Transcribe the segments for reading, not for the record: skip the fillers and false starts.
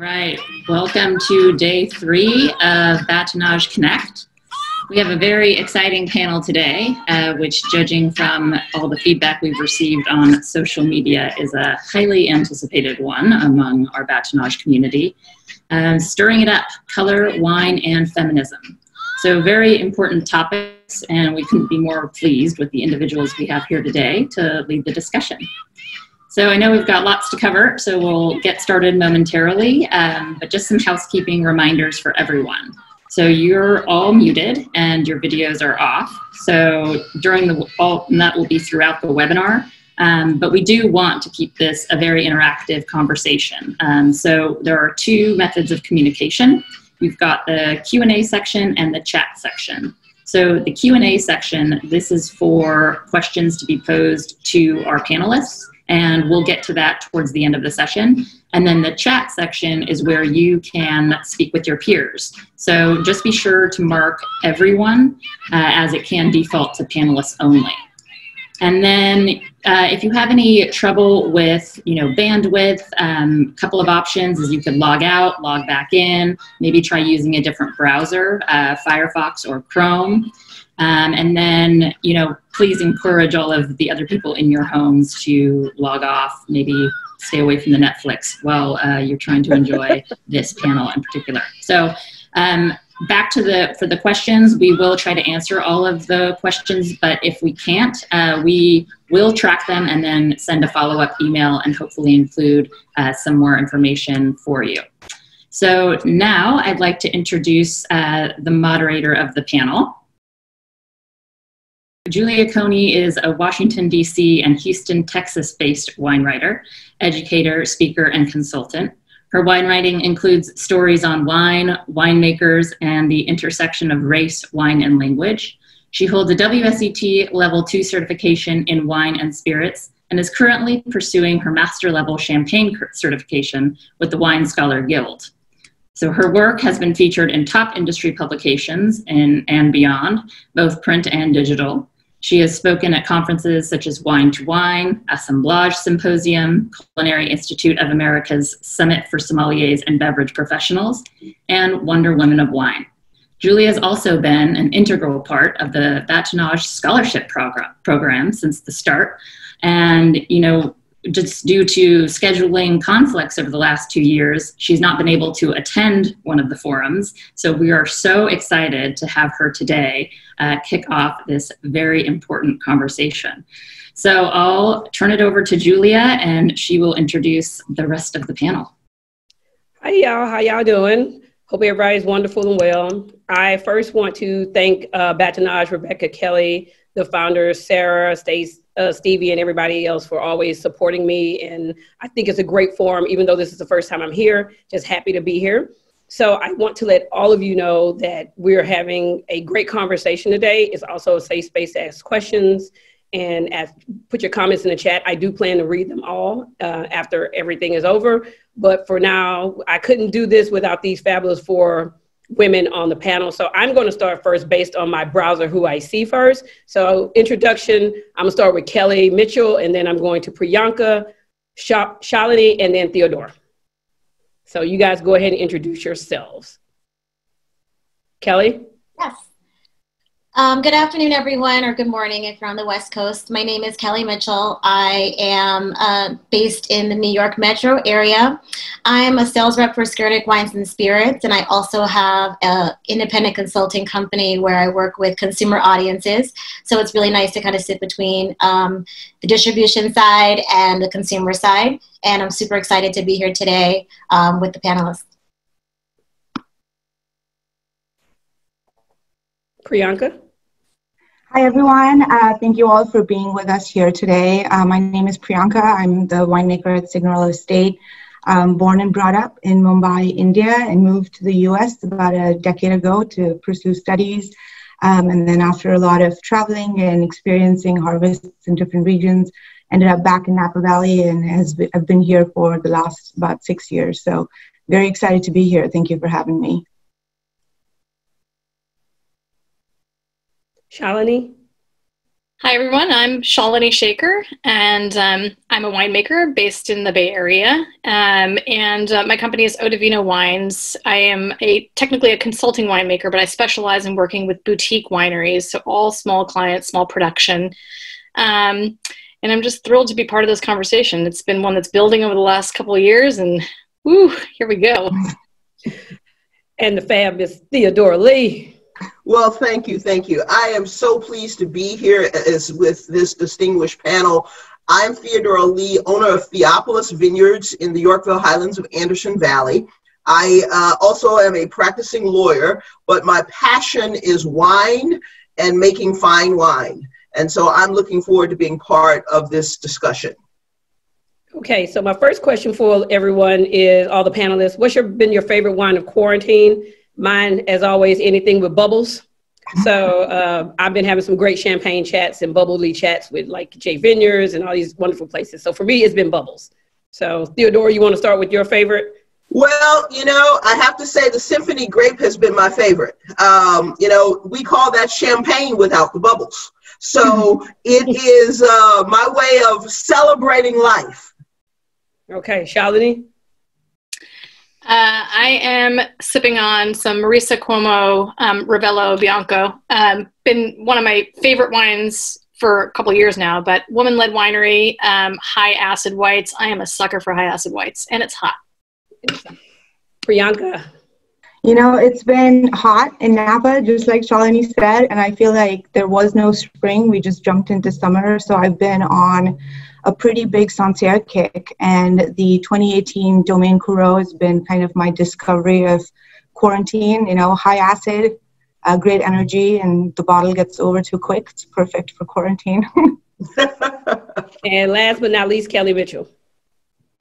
All right, welcome to day 3 of Bâtonnage Connect. We have a very exciting panel today, which, judging from all the feedback we've received on social media, is a highly anticipated one among our Bâtonnage community. Stirring it up, color, wine, and feminism. So very important topics, and we couldn't be more pleased with the individuals we have here today to lead the discussion. So I know we've got lots to cover, so we'll get started momentarily, but just some housekeeping reminders for everyone. So you're all muted and your videos are off. So during and that will be throughout the webinar, but we do want to keep this a very interactive conversation. So there are 2 methods of communication. We've got the Q&A section and the chat section. So the Q&A section, this is for questions to be posed to our panelists, and we'll get to that towards the end of the session. And then the chat section is where you can speak with your peers. So just be sure to mark everyone as it can default to panelists only. And then if you have any trouble with bandwidth, a couple of options is you could log out, log back in, maybe try using a different browser, Firefox or Chrome. And then, please encourage all of the other people in your homes to log off, maybe stay away from the Netflix while you're trying to enjoy this panel in particular. So back to for the questions, we will try to answer all of the questions, but if we can't, we will track them and then send a follow-up email and hopefully include some more information for you. So now I'd like to introduce the moderator of the panel. Julia Coney is a Washington, D.C. and Houston, Texas-based wine writer, educator, speaker, and consultant. Her wine writing includes stories on wine, winemakers, and the intersection of race, wine, and language. She holds a WSET Level 2 certification in wine and spirits and is currently pursuing her master level champagne certification with the Wine Scholar Guild. So her work has been featured in top industry publications and beyond, both print and digital. She has spoken at conferences such as Wine to Wine, Assemblage Symposium, Culinary Institute of America's Summit for Sommeliers and Beverage Professionals, and Wonder Women of Wine. Julia has also been an integral part of the Bâtonnage Scholarship program since the start. And, just due to scheduling conflicts over the last 2 years, she's not been able to attend one of the forums. So we are so excited to have her today kick off this very important conversation. So I'll turn it over to Julia and she will introduce the rest of the panel. Hi y'all, how y'all doing? Hope everybody's wonderful and well. I first want to thank Bâtonnage, Rebecca, Kelly, the founders, Sarah, Stevie, and everybody else for always supporting me. And I think it's a great forum, even though this is the first time I'm here, just happy to be here. So I want to let all of you know that we're having a great conversation today. It's also a safe space to ask questions and put your comments in the chat. I do plan to read them all after everything is over. But for now, I couldn't do this without these fabulous 4 women on the panel. So I'm going to start first based on my browser, who I see first. So introduction, I'm going to start with Kelly Mitchell, and then I'm going to Priyanka, Shalini, and then Theodora. So you guys go ahead and introduce yourselves. Kelly? Yes. Good afternoon, everyone, or good morning if you're on the West Coast. My name is Kelly Mitchell. I am based in the New York metro area. I'm a sales rep for Skirtic Wines and Spirits, and I also have an independent consulting company where I work with consumer audiences. So it's really nice to kind of sit between the distribution side and the consumer side. And I'm super excited to be here today with the panelists. Priyanka? Hi, everyone. Thank you all for being with us here today. My name is Priyanka. I'm the winemaker at Signal Estate. Born and brought up in Mumbai, India, and moved to the US about a decade ago to pursue studies. And then after a lot of traveling and experiencing harvests in different regions, ended up back in Napa Valley and I've been here for the last about 6 years. So very excited to be here. Thank you for having me. Shalini? Hi, everyone. I'm Shalini Sekhar, and I'm a winemaker based in the Bay Area. My company is Ottavino Wines. I am technically a consulting winemaker, but I specialize in working with boutique wineries, so all small clients, small production. And I'm just thrilled to be part of this conversation. It's been one that's building over the last couple of years, and woo, here we go. And the fabulous Theodora Lee. Well, thank you, thank you. I am so pleased to be here with this distinguished panel. I'm Theodora Lee, owner of Theopolis Vineyards in the Yorkville Highlands of Anderson Valley. I also am a practicing lawyer, but my passion is wine and making fine wine. And so I'm looking forward to being part of this discussion. Okay, so my first question for everyone is, all the panelists, what's been your favorite wine of quarantine? Mine, as always, anything with bubbles. So I've been having some great champagne chats and bubbly chats with like J Vineyards and all these wonderful places. So for me, it's been bubbles. So Theodora, you want to start with your favorite? Well, you know, I have to say the Symphony Grape has been my favorite. You know, we call that champagne without the bubbles. So it is my way of celebrating life. Okay, Shalini? I am sipping on some Marisa Cuomo Ravello Bianco. Been one of my favorite wines for a couple of years now, but woman-led winery, high acid whites. I am a sucker for high acid whites, and it's hot. Priyanka? You know, it's been hot in Napa, just like Shalini said, and I feel like there was no spring. We just jumped into summer, so I've been on a pretty big Sancerre kick, and the 2018 Domaine Courreau has been kind of my discovery of quarantine. You know, high acid, great energy, and the bottle gets over too quick. It's perfect for quarantine. And last but not least, Kelly Mitchell.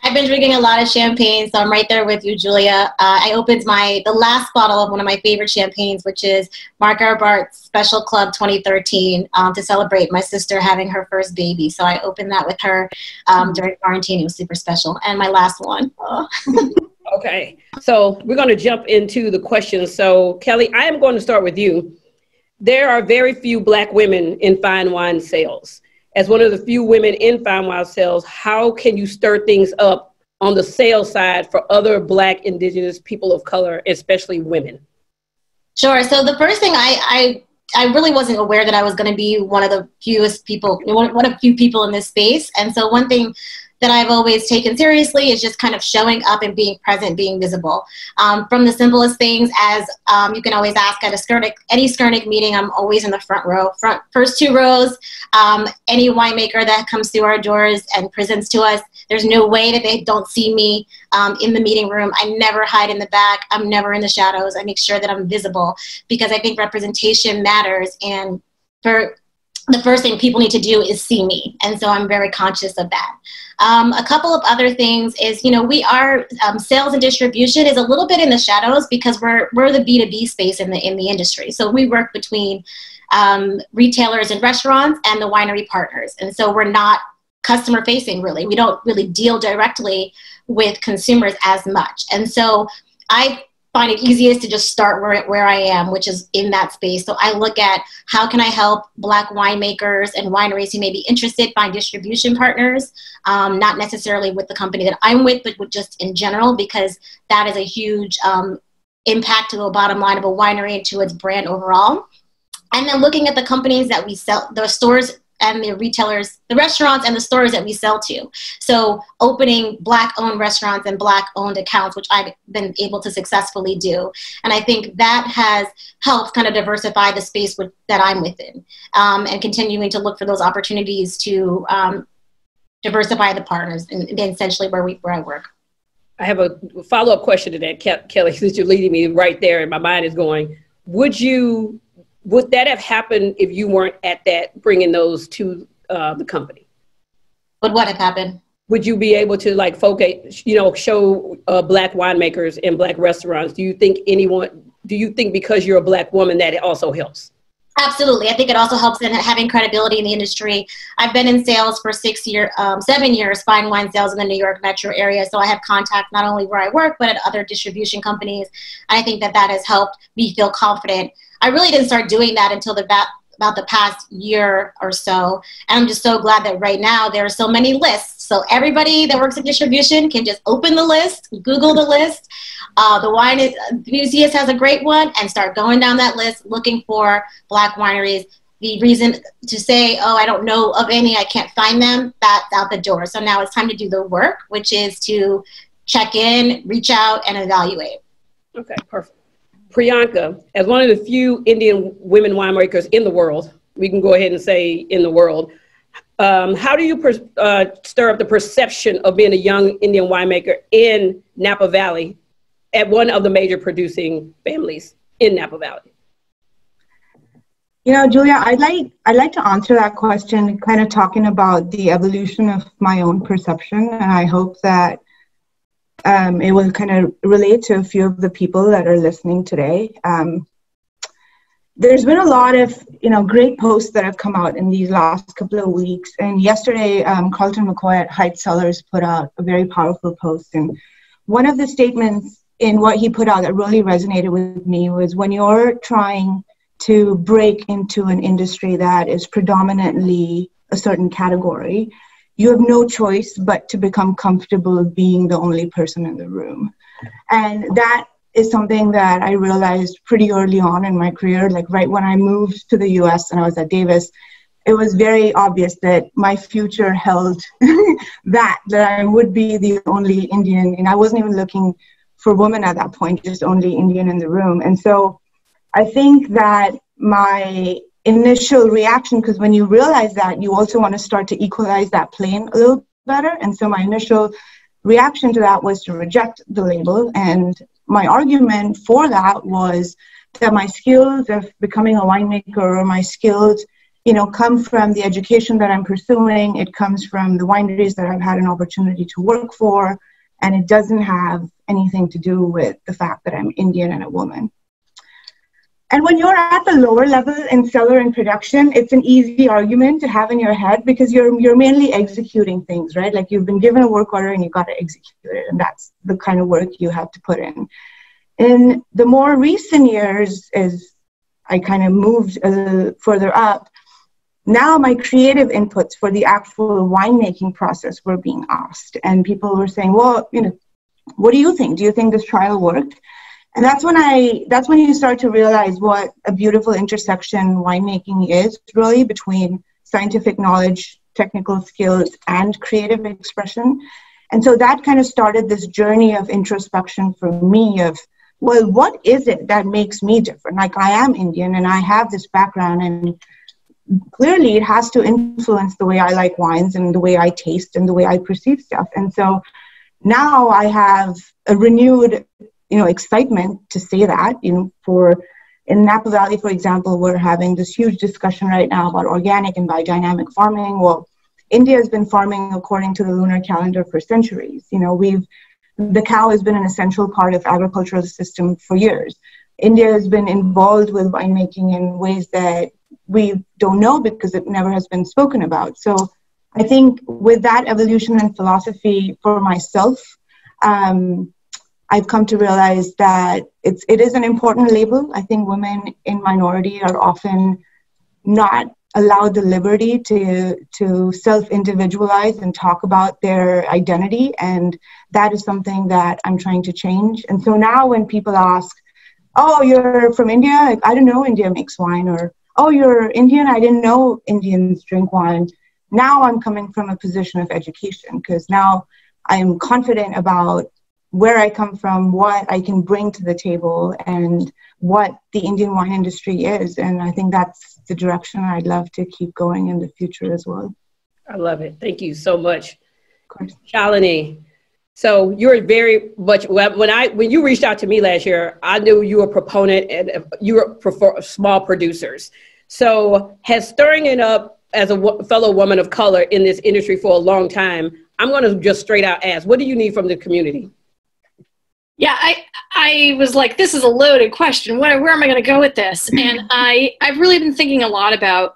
I've been drinking a lot of champagne, so I'm right there with you, Julia. I opened the last bottle of one of my favorite champagnes, which is Marc Arbart's Special Club 2013, to celebrate my sister having her first baby. So I opened that with her during quarantine. It was super special. And my last one. Oh. Okay, so we're going to jump into the questions. So Kelly, I am going to start with you. There are very few Black women in fine wine sales. As one of the few women in fine wine sales, how can you stir things up on the sales side for other Black, Indigenous people of color, especially women? Sure. So the first thing, I really wasn't aware that I was going to be one of the fewest people, one of few people in this space. And so one thing that I've always taken seriously is just kind of showing up and being present, being visible. From the simplest things as you can always ask at any Skurnik meeting, I'm always in the front row, first two rows. Any winemaker that comes through our doors and presents to us, there's no way that they don't see me in the meeting room. I never hide in the back. I'm never in the shadows. I make sure that I'm visible because I think representation matters. And for the first thing people need to do is see me. And so I'm very conscious of that. A couple of other things is, you know, we are, sales and distribution is a little bit in the shadows because we're the B2B space in the industry. So we work between retailers and restaurants and the winery partners. And so we're not customer facing really. We don't really deal directly with consumers as much. And so I find it easiest to just start where I am, which is in that space. So I look at how can I help Black winemakers and wineries who may be interested find distribution partners, not necessarily with the company that I'm with, but with just in general, because that is a huge impact to the bottom line of a winery and to its brand overall. And then looking at the companies that we sell, the stores and the retailers, the restaurants and the stores that we sell to. So opening Black-owned restaurants and Black-owned accounts, which I've been able to successfully do. And I think that has helped kind of diversify the space that I'm within, and continuing to look for those opportunities to diversify the partners and essentially where I work. I have a follow-up question to that, Kelly, since you're leading me right there and my mind is going. Would that have happened if you weren't at that, bringing those to the company? Would what have happened? Would you be able to like focus, you know, show Black winemakers in Black restaurants? Do you think because you're a Black woman that it also helps? Absolutely. I think it also helps in having credibility in the industry. I've been in sales for 7 years, fine wine sales in the New York metro area. So I have contact not only where I work, but at other distribution companies. And I think that has helped me feel confident. I really didn't start doing that until the about the past year or so. And I'm just so glad that right now there are so many lists. So everybody that works in distribution can just open the list, Google the list. The Wine Museus has a great one, and start going down that list looking for Black wineries. The reason to say, oh, I don't know of any, I can't find them, that's out the door. So now it's time to do the work, which is to check in, reach out, and evaluate. Okay, perfect. Priyanka, as one of the few Indian women winemakers in the world, we can go ahead and say in the world, how do you stir up the perception of being a young Indian winemaker in Napa Valley at one of the major producing families in Napa Valley? You know, Julia, I'd like to answer that question kind of talking about the evolution of my own perception, and I hope that it will kind of relate to a few of the people that are listening today. There's been a lot of, great posts that have come out in these last couple of weeks. And yesterday, Carlton McCoy at Heights Cellars put out a very powerful post. And one of the statements in what he put out that really resonated with me was, when you're trying to break into an industry that is predominantly a certain category, you have no choice but to become comfortable being the only person in the room. And that is something that I realized pretty early on in my career. Like right when I moved to the US and I was at Davis, it was very obvious that my future held that I would be the only Indian. And I wasn't even looking for women at that point, just only Indian in the room. And so I think that my initial reaction, because when you realize that, you also want to start to equalize that plane a little better. And so my initial reaction to that was to reject the label. And my argument for that was that my skills of becoming a winemaker, or my skills, come from the education that I'm pursuing. It comes from the wineries that I've had an opportunity to work for. And it doesn't have anything to do with the fact that I'm Indian and a woman. And when you're at the lower level in cellar and production, it's an easy argument to have in your head, because you're mainly executing things, right? Like you've been given a work order and you've got to execute it. And that's the kind of work you have to put in. In the more recent years, as I kind of moved further up, now my creative inputs for the actual winemaking process were being asked. And people were saying, well, what do you think? Do you think this trial worked? And that's when you start to realize what a beautiful intersection winemaking is, really, between scientific knowledge, technical skills, and creative expression. And so that kind of started this journey of introspection for me of, well, what is it that makes me different? Like, I am Indian and I have this background, and clearly it has to influence the way I like wines and the way I taste and the way I perceive stuff. And so now I have a renewed excitement to say that, in Napa Valley, for example, we're having this huge discussion right now about organic and biodynamic farming. Well, India has been farming according to the lunar calendar for centuries. The cow has been an essential part of agricultural system for years. India has been involved with winemaking in ways that we don't know because it never has been spoken about. So I think with that evolution and philosophy for myself, I've come to realize that it is an important label. I think women in minority are often not allowed the liberty to self-individualize and talk about their identity. And that is something that I'm trying to change. And so now when people ask, oh, you're from India? I didn't know India makes wine. Or, oh, you're Indian? I didn't know Indians drink wine. Now I'm coming from a position of education, because now I am confident about where I come from, what I can bring to the table, and what the Indian wine industry is. And I think that's the direction I'd love to keep going in the future as well. I love it. Thank you so much. Of course. Shalini, so you're very much, when you reached out to me last year, I knew you were a proponent and you were for small producers. So has stirring it up as a fellow woman of color in this industry for a long time, I'm going to just straight out ask, what do you need from the community? Yeah, I was like, this is a loaded question. Where am I going to go with this? And I've really been thinking a lot about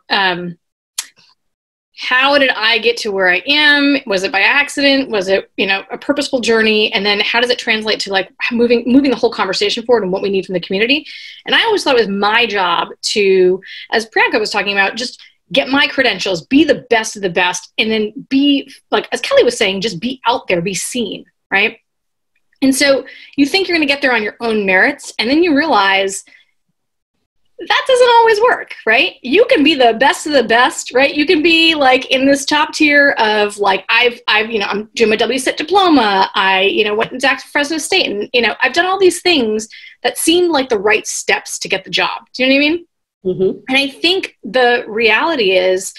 how did I get to where I am? Was it by accident? Was it, you know, a purposeful journey? And then how does it translate to like moving the whole conversation forward and what we need from the community? And I always thought it was my job to, as Priyanka was talking about, just get my credentials, be the best of the best, and then be, like, as Kelly was saying, just be out there, be seen, right? And so you think you're going to get there on your own merits, and then you realize that doesn't always work, right? You can be the best of the best, right? You can be like in this top tier of like, I've, you know, I'm doing my WSET diploma. I, you know, went into active for Fresno State, and, you know, I've done all these things that seemed like the right steps to get the job. Do you know what I mean? Mm-hmm. And I think the reality is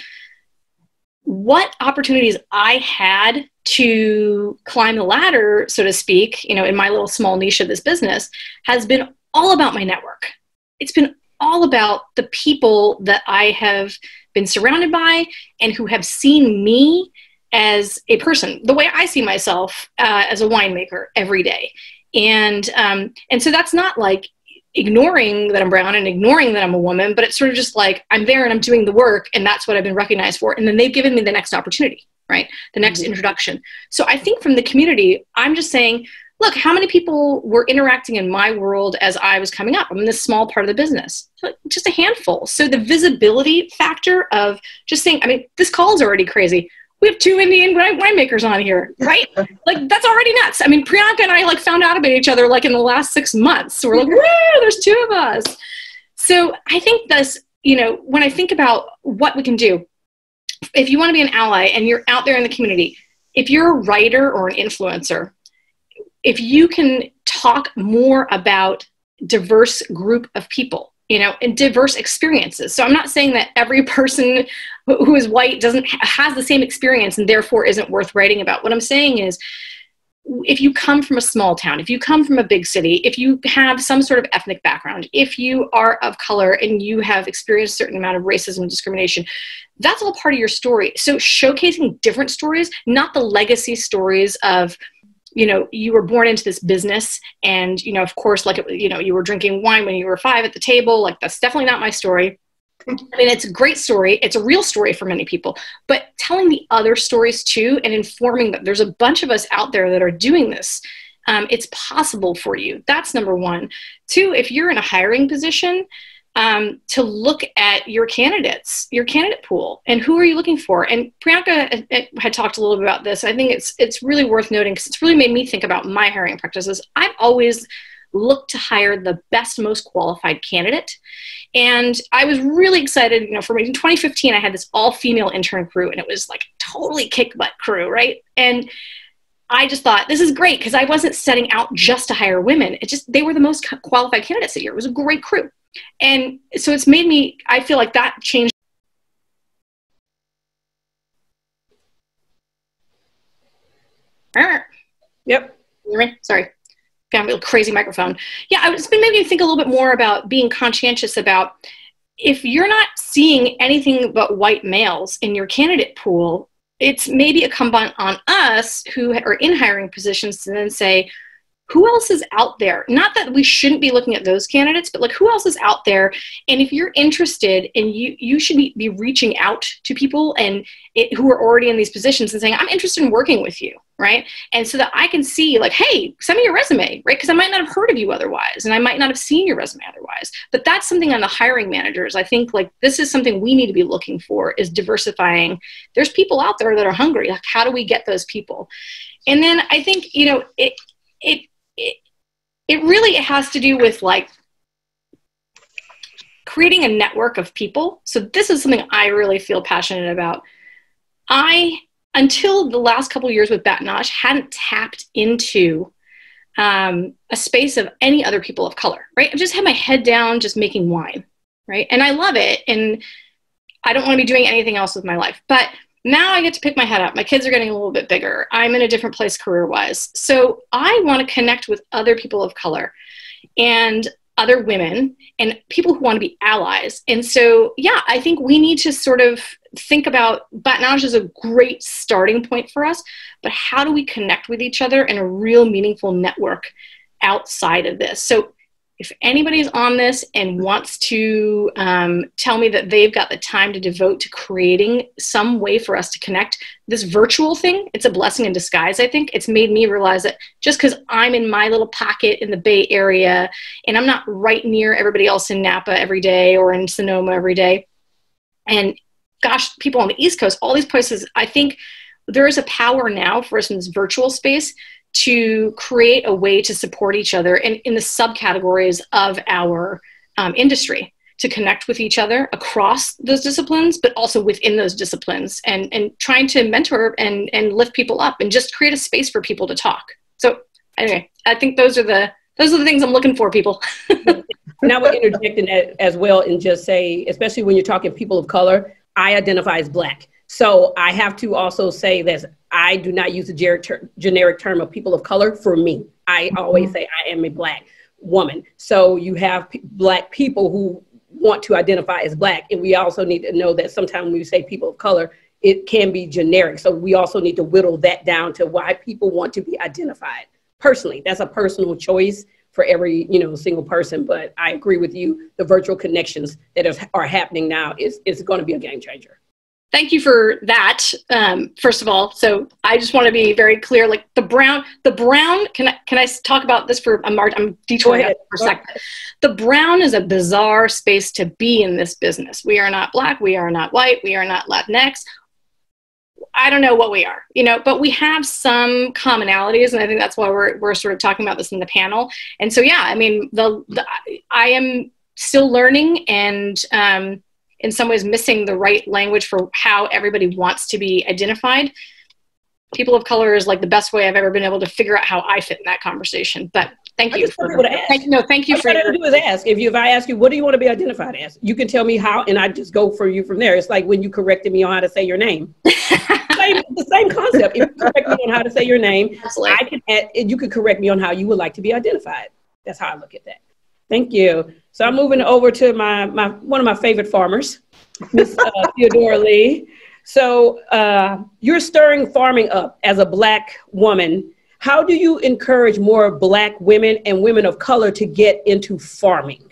what opportunities I had to climb the ladder, so to speak, you know, in my little small niche of this business has been all about my network. It's been all about the people that I have been surrounded by and who have seen me as a person, the way I see myself as a winemaker every day. And so that's not like ignoring that I'm brown and ignoring that I'm a woman, but it's sort of just like I'm there and I'm doing the work, and that's what I've been recognized for. And then they've given me the next opportunity, right? The next introduction. So I think from the community, I'm just saying, look, how many people were interacting in my world as I was coming up? I'm in this small part of the business, just a handful. So the visibility factor of just saying, I mean, this call is already crazy. We have 2 Indian winemakers on here, right? Like, that's already nuts. I mean, Priyanka and I like found out about each other like in the last 6 months. So we're like, whoa, there's 2 of us. So I think this, you know, when I think about what we can do, if you want to be an ally and you're out there in the community, if you're a writer or an influencer, if you can talk more about diverse group of people, you know, and diverse experiences. So I'm not saying that every person who is white has the same experience and therefore isn't worth writing about. What I'm saying is, if you come from a small town, if you come from a big city, if you have some sort of ethnic background, if you are of color and you have experienced a certain amount of racism and discrimination, that's all part of your story. So showcasing different stories, not the legacy stories of, you know, you were born into this business and, you know, of course, like, you know, you were drinking wine when you were 5 at the table. Like, that's definitely not my story. I mean, it's a great story. It's a real story for many people, but telling the other stories too, and informing that there's a bunch of us out there that are doing this. It's possible for you. That's number 1. 2, if you're in a hiring position, to look at your candidates, your candidate pool, and who are you looking for? And Priyanka had talked a little bit about this. I think it's really worth noting because it's really made me think about my hiring practices. I've always looked to hire the best, most qualified candidate. And I was really excited, you know, for me in 2015, I had this all-female intern crew, and it was like totally kick-butt crew, right? And I just thought, this is great, because I wasn't setting out just to hire women. It just, they were the most qualified candidates that year. It was a great crew. And so it's made me, I feel like that changed. Yep. Sorry. Got a little crazy microphone. Yeah, it's been making me think a little bit more about being conscientious about, if you're not seeing anything but white males in your candidate pool, it's maybe incumbent on us who are in hiring positions to then say, who else is out there? Not that we shouldn't be looking at those candidates, but like, who else is out there? And if you're interested, and you should be reaching out to people who are already in these positions and saying, I'm interested in working with you, right? And so that I can see, like, hey, send me your resume, right? Because I might not have heard of you otherwise, and I might not have seen your resume otherwise. But that's something on the hiring managers. I think, like, this is something we need to be looking for, is diversifying. There's people out there that are hungry. Like, how do we get those people? And then I think, you know, it really has to do with, like, creating a network of people. So this is something I really feel passionate about. Until the last couple of years with Bâtonnage, hadn't tapped into a space of any other people of color, right? I just had my head down, just making wine, right? And I love it. And I don't want to be doing anything else with my life. But now I get to pick my head up. My kids are getting a little bit bigger. I'm in a different place career-wise. So I want to connect with other people of color and other women and people who want to be allies. And so, yeah, I think we need to sort of think about, Bâtonnage is a great starting point for us, but how do we connect with each other in a real meaningful network outside of this? So if anybody's on this and wants to tell me that they've got the time to devote to creating some way for us to connect, this virtual thing, it's a blessing in disguise, I think. It's made me realize that just because I'm in my little pocket in the Bay Area and I'm not right near everybody else in Napa every day or in Sonoma every day, and gosh, people on the East Coast, all these places, I think there is a power now for us in this virtual space to create a way to support each other in the subcategories of our industry, to connect with each other across those disciplines, but also within those disciplines, and trying to mentor and lift people up and just create a space for people to talk. So anyway, I think those are the things I'm looking for, people. And I would interject in that as well and just say, especially when you're talking people of color, I identify as Black. So I have to also say that I do not use the generic term of people of color for me. I always say I am a Black woman. So you have Black people who want to identify as Black. And we also need to know that sometimes when we say people of color, it can be generic. So we also need to whittle that down to why people want to be identified. Personally, that's a personal choice for every single person. But I agree with you. The virtual connections that are happening now is going to be a game changer. Thank you for that, first of all. So I just want to be very clear, like the brown, can I talk about this for I'm detouring for a second. The brown is a bizarre space to be in this business. We are not Black, we are not white, we are not Latinx. I don't know what we are, but we have some commonalities, and I think that's why we're sort of talking about this in the panel. And so, yeah, I mean, I am still learning and in some ways missing the right language for how everybody wants to be identified. People of color is like the best way I've ever been able to figure out how I fit in that conversation. But thank you. Thank you for your... do is ask. If I ask you, what do you want to be identified as? You can tell me how, and I just go for you from there. It's like when you corrected me on how to say your name. The same concept. If you correct me on how to say your name, you could correct me on how you would like to be identified. That's how I look at that. Thank you. So I'm moving over to one of my favorite farmers, Miss Theodora Lee. So you're stirring farming up as a Black woman. How do you encourage more Black women and women of color to get into farming?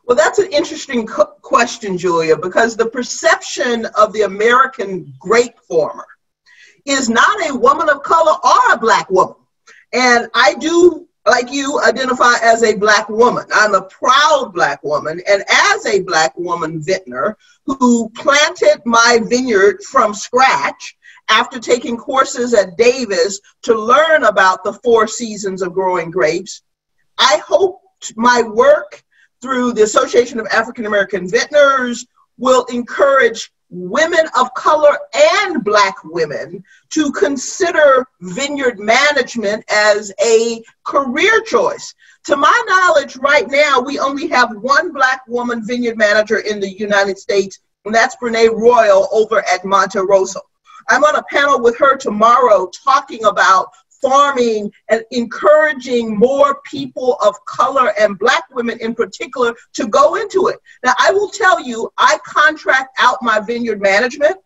Well, that's an interesting question, Julia, because the perception of the American grape farmer is not a woman of color or a Black woman. And I do, like you, identify as a Black woman. I'm a proud Black woman, and as a Black woman vintner who planted my vineyard from scratch after taking courses at Davis to learn about the 4 seasons of growing grapes, I hope my work through the Association of African American Vintners will encourage women of color and Black women to consider vineyard management as a career choice. To my knowledge, right now, we only have one Black woman vineyard manager in the United States, and that's Brene Royal over at Monte Rosso. I'm on a panel with her tomorrow talking about farming and encouraging more people of color and Black women in particular to go into it. Now, I will tell you, I contract out my vineyard management,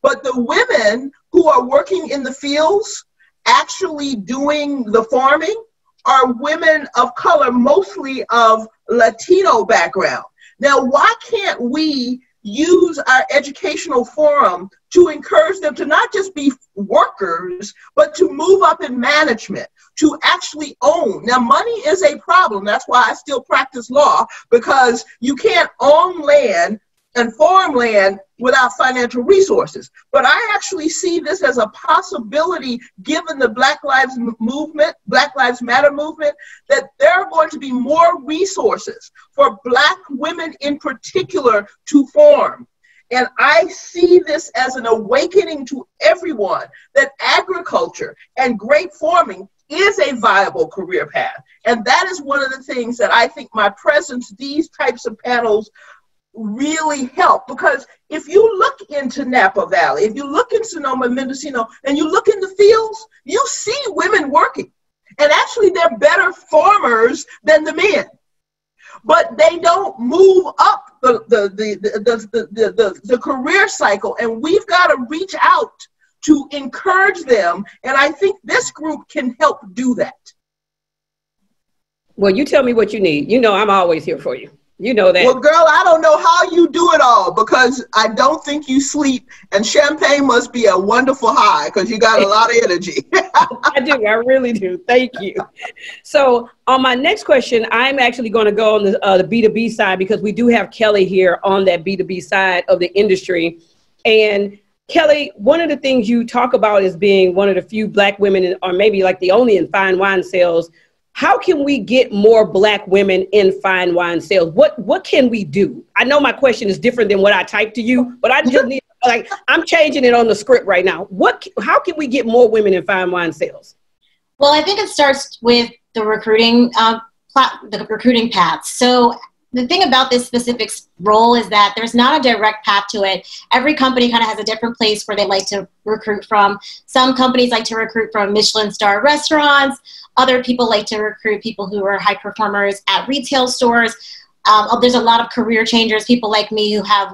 but the women who are working in the fields actually doing the farming are women of color, mostly of Latino background. Now, why can't we use our educational forum to encourage them to not just be workers, but to move up in management, to actually own? Now, money is a problem. That's why I still practice law, because you can't own land and farm land without financial resources. But I actually see this as a possibility, given the Black Lives movement, Black Lives Matter movement, that there are going to be more resources for Black women in particular to farm. And I see this as an awakening to everyone that agriculture and grape farming is a viable career path. And that is one of the things that I think my presence, these types of panels, really help. Because if you look into Napa Valley, if you look in Sonoma, Mendocino, and you look in the fields, you see women working. And actually, they're better farmers than the men. But they don't move up the career cycle. And we've got to reach out to encourage them. And I think this group can help do that. Well, you tell me what you need. You know, I'm always here for you. You know that. Well, girl, I don't know how you do it all because I don't think you sleep, and champagne must be a wonderful high because you got a lot of energy. I do. I really do. Thank you. So on my next question, I'm actually going to go on the B2B side because we do have Kelly here on that B2B side of the industry. And Kelly, one of the things you talk about is being one of the few Black women, or maybe like the only in fine wine sales. How can we get more Black women in fine wine sales? What can we do? I know my question is different than what I typed to you, but I just need, like, I'm changing it on the script right now. How can we get more women in fine wine sales? Well, I think it starts with the recruiting, the recruiting path. So the thing about this specific role is that there's not a direct path to it. Every company kind of has a different place where they like to recruit from. Some companies like to recruit from Michelin star restaurants. Other people like to recruit people who are high performers at retail stores. There's a lot of career changers, people like me who have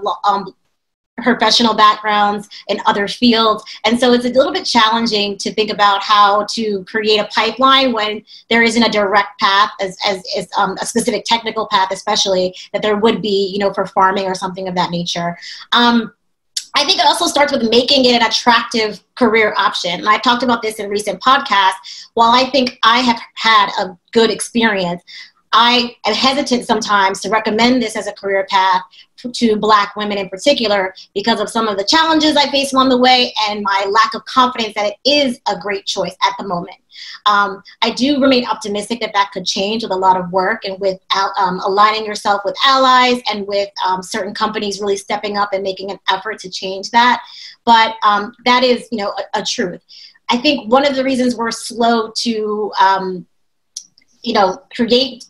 professional backgrounds in other fields. And so it's a little bit challenging to think about how to create a pipeline when there isn't a direct path, as a specific technical path, especially, that there would be, you know, for farming or something of that nature. I think it also starts with making it an attractive career option. And I've talked about this in recent podcasts. While I think I have had a good experience, I am hesitant sometimes to recommend this as a career path to Black women in particular because of some of the challenges I face along the way and my lack of confidence that it is a great choice at the moment. I do remain optimistic that that could change with a lot of work and with aligning yourself with allies and with certain companies really stepping up and making an effort to change that. But that is, you know, a truth. I think one of the reasons we're slow to you know, create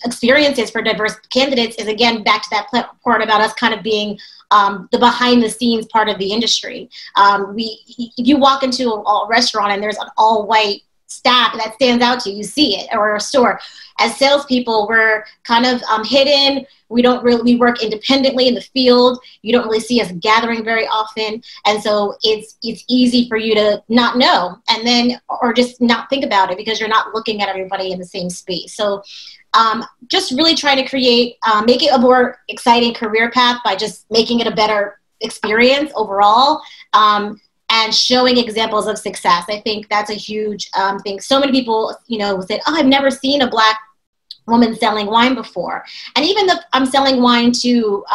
experiences for diverse candidates is, again, back to that part about us kind of being the behind the scenes part of the industry. If you walk into a restaurant and there's an all white staff that stands out to you, you see it, or a store. As salespeople, we're kind of hidden. We work independently in the field. You don't really see us gathering very often. And so it's easy for you to not know and then, or just not think about it because you're not looking at everybody in the same space. So just really trying to create, make it a more exciting career path by just making it a better experience overall. And showing examples of success. I think that's a huge thing. So many people, you know, say, oh, I've never seen a Black woman selling wine before. And even if I'm selling wine to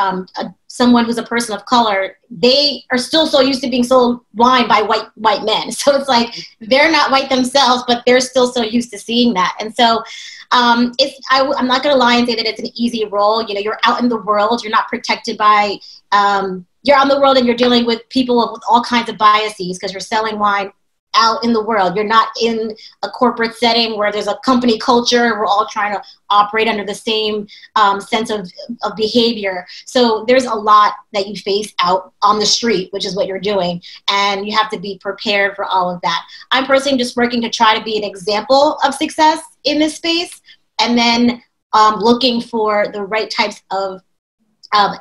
someone who's a person of color, they are still so used to being sold wine by white men. So it's like they're not white themselves, but they're still so used to seeing that. And so I'm not going to lie and say that it's an easy role. You know, you're out in the world. You're not protected by you're on the world and you're dealing with people with all kinds of biases because you're selling wine out in the world. You're not in a corporate setting where there's a company culture. We're all trying to operate under the same sense of behavior. So there's a lot that you face out on the street, which is what you're doing. And you have to be prepared for all of that. I'm personally just working to try to be an example of success in this space and then looking for the right types of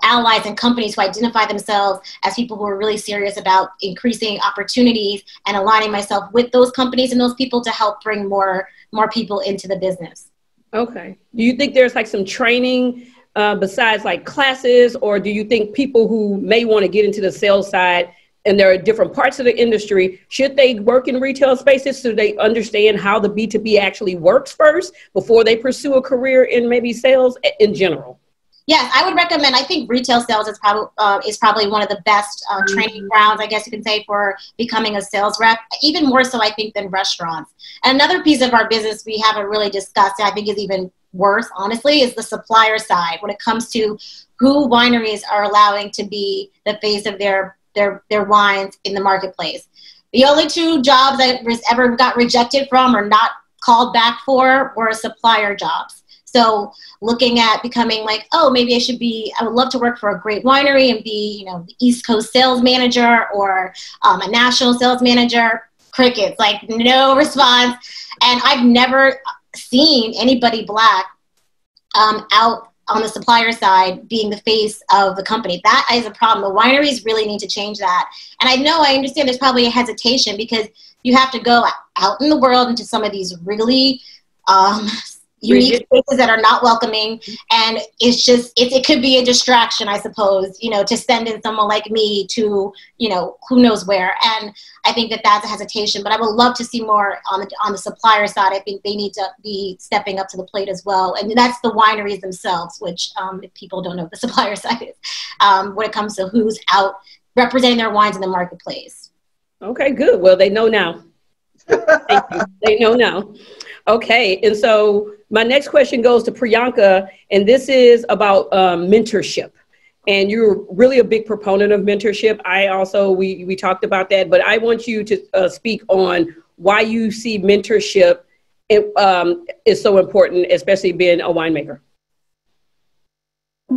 allies and companies who identify themselves as people who are really serious about increasing opportunities and aligning myself with those companies and those people to help bring more people into the business. Okay. Do you think there's like some training besides like classes, or do you think people who may want to get into the sales side and there are different parts of the industry, should they work in retail spaces so they understand how the B2B actually works first before they pursue a career in maybe sales in general? Yes, I would recommend. I think retail sales is probably one of the best training grounds, I guess you can say, for becoming a sales rep, even more so, I think, than restaurants. And another piece of our business we haven't really discussed, and I think is even worse, honestly, is the supplier side when it comes to who wineries are allowing to be the face of their wines in the marketplace. The only two jobs I ever got rejected from or not called back for were supplier jobs. So looking at becoming like, oh, maybe I would love to work for a great winery and be, you know, the East Coast sales manager or a national sales manager. Crickets, like no response. And I've never seen anybody Black out on the supplier side being the face of the company. That is a problem. The wineries really need to change that. And I understand there's probably a hesitation because you have to go out in the world into some of these really unique spaces that are not welcoming, and it's just it could be a distraction, I suppose, you know, to send in someone like me to, you know, who knows where. And I think that that's a hesitation, but I would love to see more on the supplier side. I think they need to be stepping up to the plate as well, and that's the wineries themselves, which if people don't know what the supplier side is, when it comes to who's out representing their wines in the marketplace. Okay, good. Well, they know now. Thank you. They know now. Okay, and so my next question goes to Priyanka, and this is about mentorship. And you're really a big proponent of mentorship. I also, we talked about that, but I want you to speak on why you see mentorship is so important, especially being a winemaker.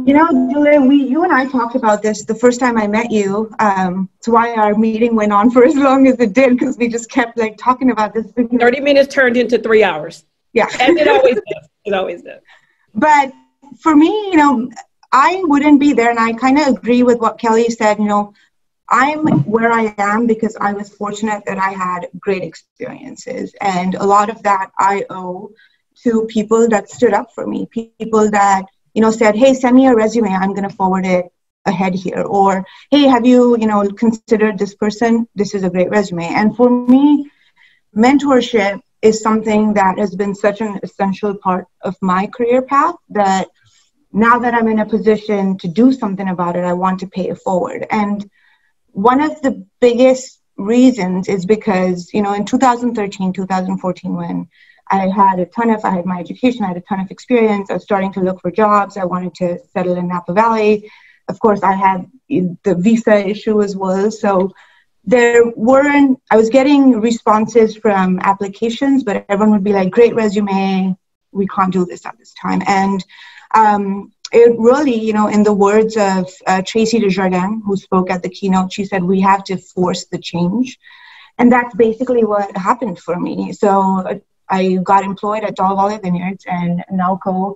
You know, Julia, you and I talked about this the first time I met you. It's why our meeting went on for as long as it did, because we just kept like talking about this. 30 minutes turned into 3 hours. Yeah. And it always does. It always does. But for me, you know, I wouldn't be there. And I kind of agree with what Kelly said. You know, I'm where I am because I was fortunate that I had great experiences. And a lot of that I owe to people that stood up for me, people that, you know, said, hey, send me a resume. I'm going to forward it ahead here. Or, hey, have you, you know, considered this person? This is a great resume. And for me, mentorship is something that has been such an essential part of my career path that now that I'm in a position to do something about it, I want to pay it forward. And one of the biggest reasons is because, you know, in 2013, 2014, when I had my education, I had a ton of experience. I was starting to look for jobs. I wanted to settle in Napa Valley. Of course, I had the visa issue as well. So I was getting responses from applications, but everyone would be like, great resume, we can't do this at this time. And it really, you know, in the words of Tracy Desjardins, who spoke at the keynote, she said, we have to force the change. And that's basically what happened for me. So I got employed at Theopolis Vineyards, and Naoko,